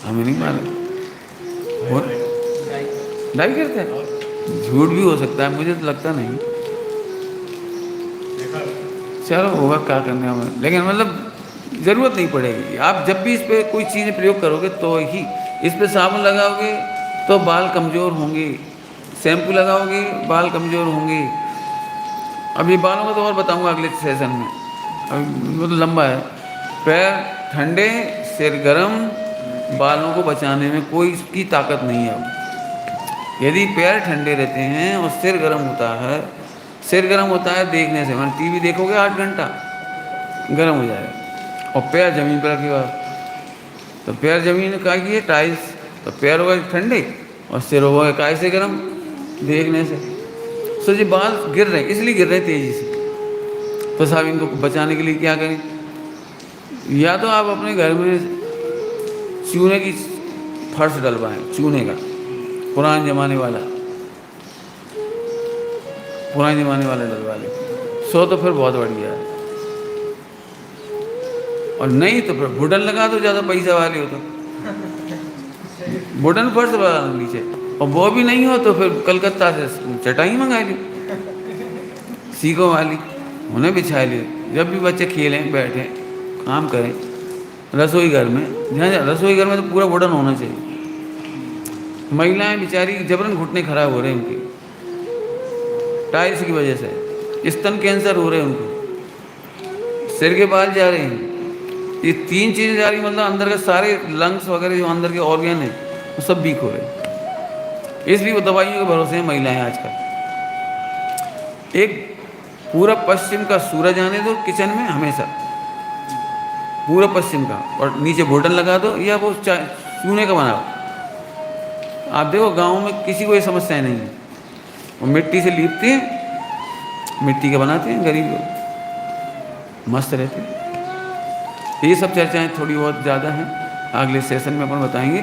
हमें नहीं मालूम। डाई करते हैं, झूठ भी हो सकता है, मुझे तो लगता नहीं। चलो होगा, क्या करने हमें, लेकिन मतलब ज़रूरत नहीं पड़ेगी। आप जब भी इस पर कोई चीज़ें प्रयोग करोगे तो ही, इस पर साबुन लगाओगे तो बाल कमज़ोर होंगे, शैम्पू लगाओगे बाल कमज़ोर होंगे। अब ये बालों का तो और बताऊंगा अगले सेशन में, अभी वो तो लंबा है। पैर ठंडे, सिर गरम, बालों को बचाने में कोई की ताकत नहीं है। यदि पैर ठंडे रहते हैं और सिर गरम होता है, सिर गरम होता है देखने से, मैंने टीवी देखोगे 8 घंटा गरम हो जाएगा, और पैर ज़मीन पर रखे हुआ, तो पैर ज़मीन का है टाइल्स, तो पैर हो गए ठंडे और सिर हो गए काय से गरम देखने से। सो ये बाल गिर रहे हैं, इसलिए गिर रहे हैं तेज़ी से। तो साहब इनको बचाने के लिए क्या करें? या तो आप अपने घर में चूने की फर्श डलवाएं, चूने का, पुराने ज़माने वाला, पुराने ज़माने वाले डलवा लें, सो तो फिर बहुत बढ़िया है। और नहीं तो फिर वुडन लगा दो, ज़्यादा पैसा वाले हो तो वुडन फर्श लगा दो नीचे, और वो भी नहीं हो तो फिर कलकत्ता से चटाई मंगा ली, सीखों वाली, उन्हें बिछा लिए। जब भी बच्चे खेलें, बैठें, काम करें, रसोई घर में, जहाँ रसोई घर में तो पूरा वुडन होना चाहिए। महिलाएं बेचारी जबरन घुटने खराब हो रहे हैं उनके, टाइल्स की वजह से, स्तन कैंसर हो रहे हैं उनको, सिर के बाल जा रहे हैं, ये 3 चीज़ें जा रही, मतलब अंदर के सारे लंग्स वगैरह जो अंदर के ऑर्गन हैं वो सब वीक हो रहे हैं। इसलिए वो दवाइयों के भरोसे हैं महिलाएं आजकल। एक पूरा पश्चिम का सूरज आने दो किचन में हमेशा, पूरा पश्चिम का, और नीचे बोतल लगा दो, या वो चूने का बनाओ। आप देखो गाँव में किसी को ये समस्याएं नहीं है, वो मिट्टी से लीपते हैं, मिट्टी का बनाते हैं, गरीब लोग मस्त रहते हैं। ये सब चर्चाएं थोड़ी बहुत ज़्यादा हैं, अगले सेशन में अपन बताएंगे।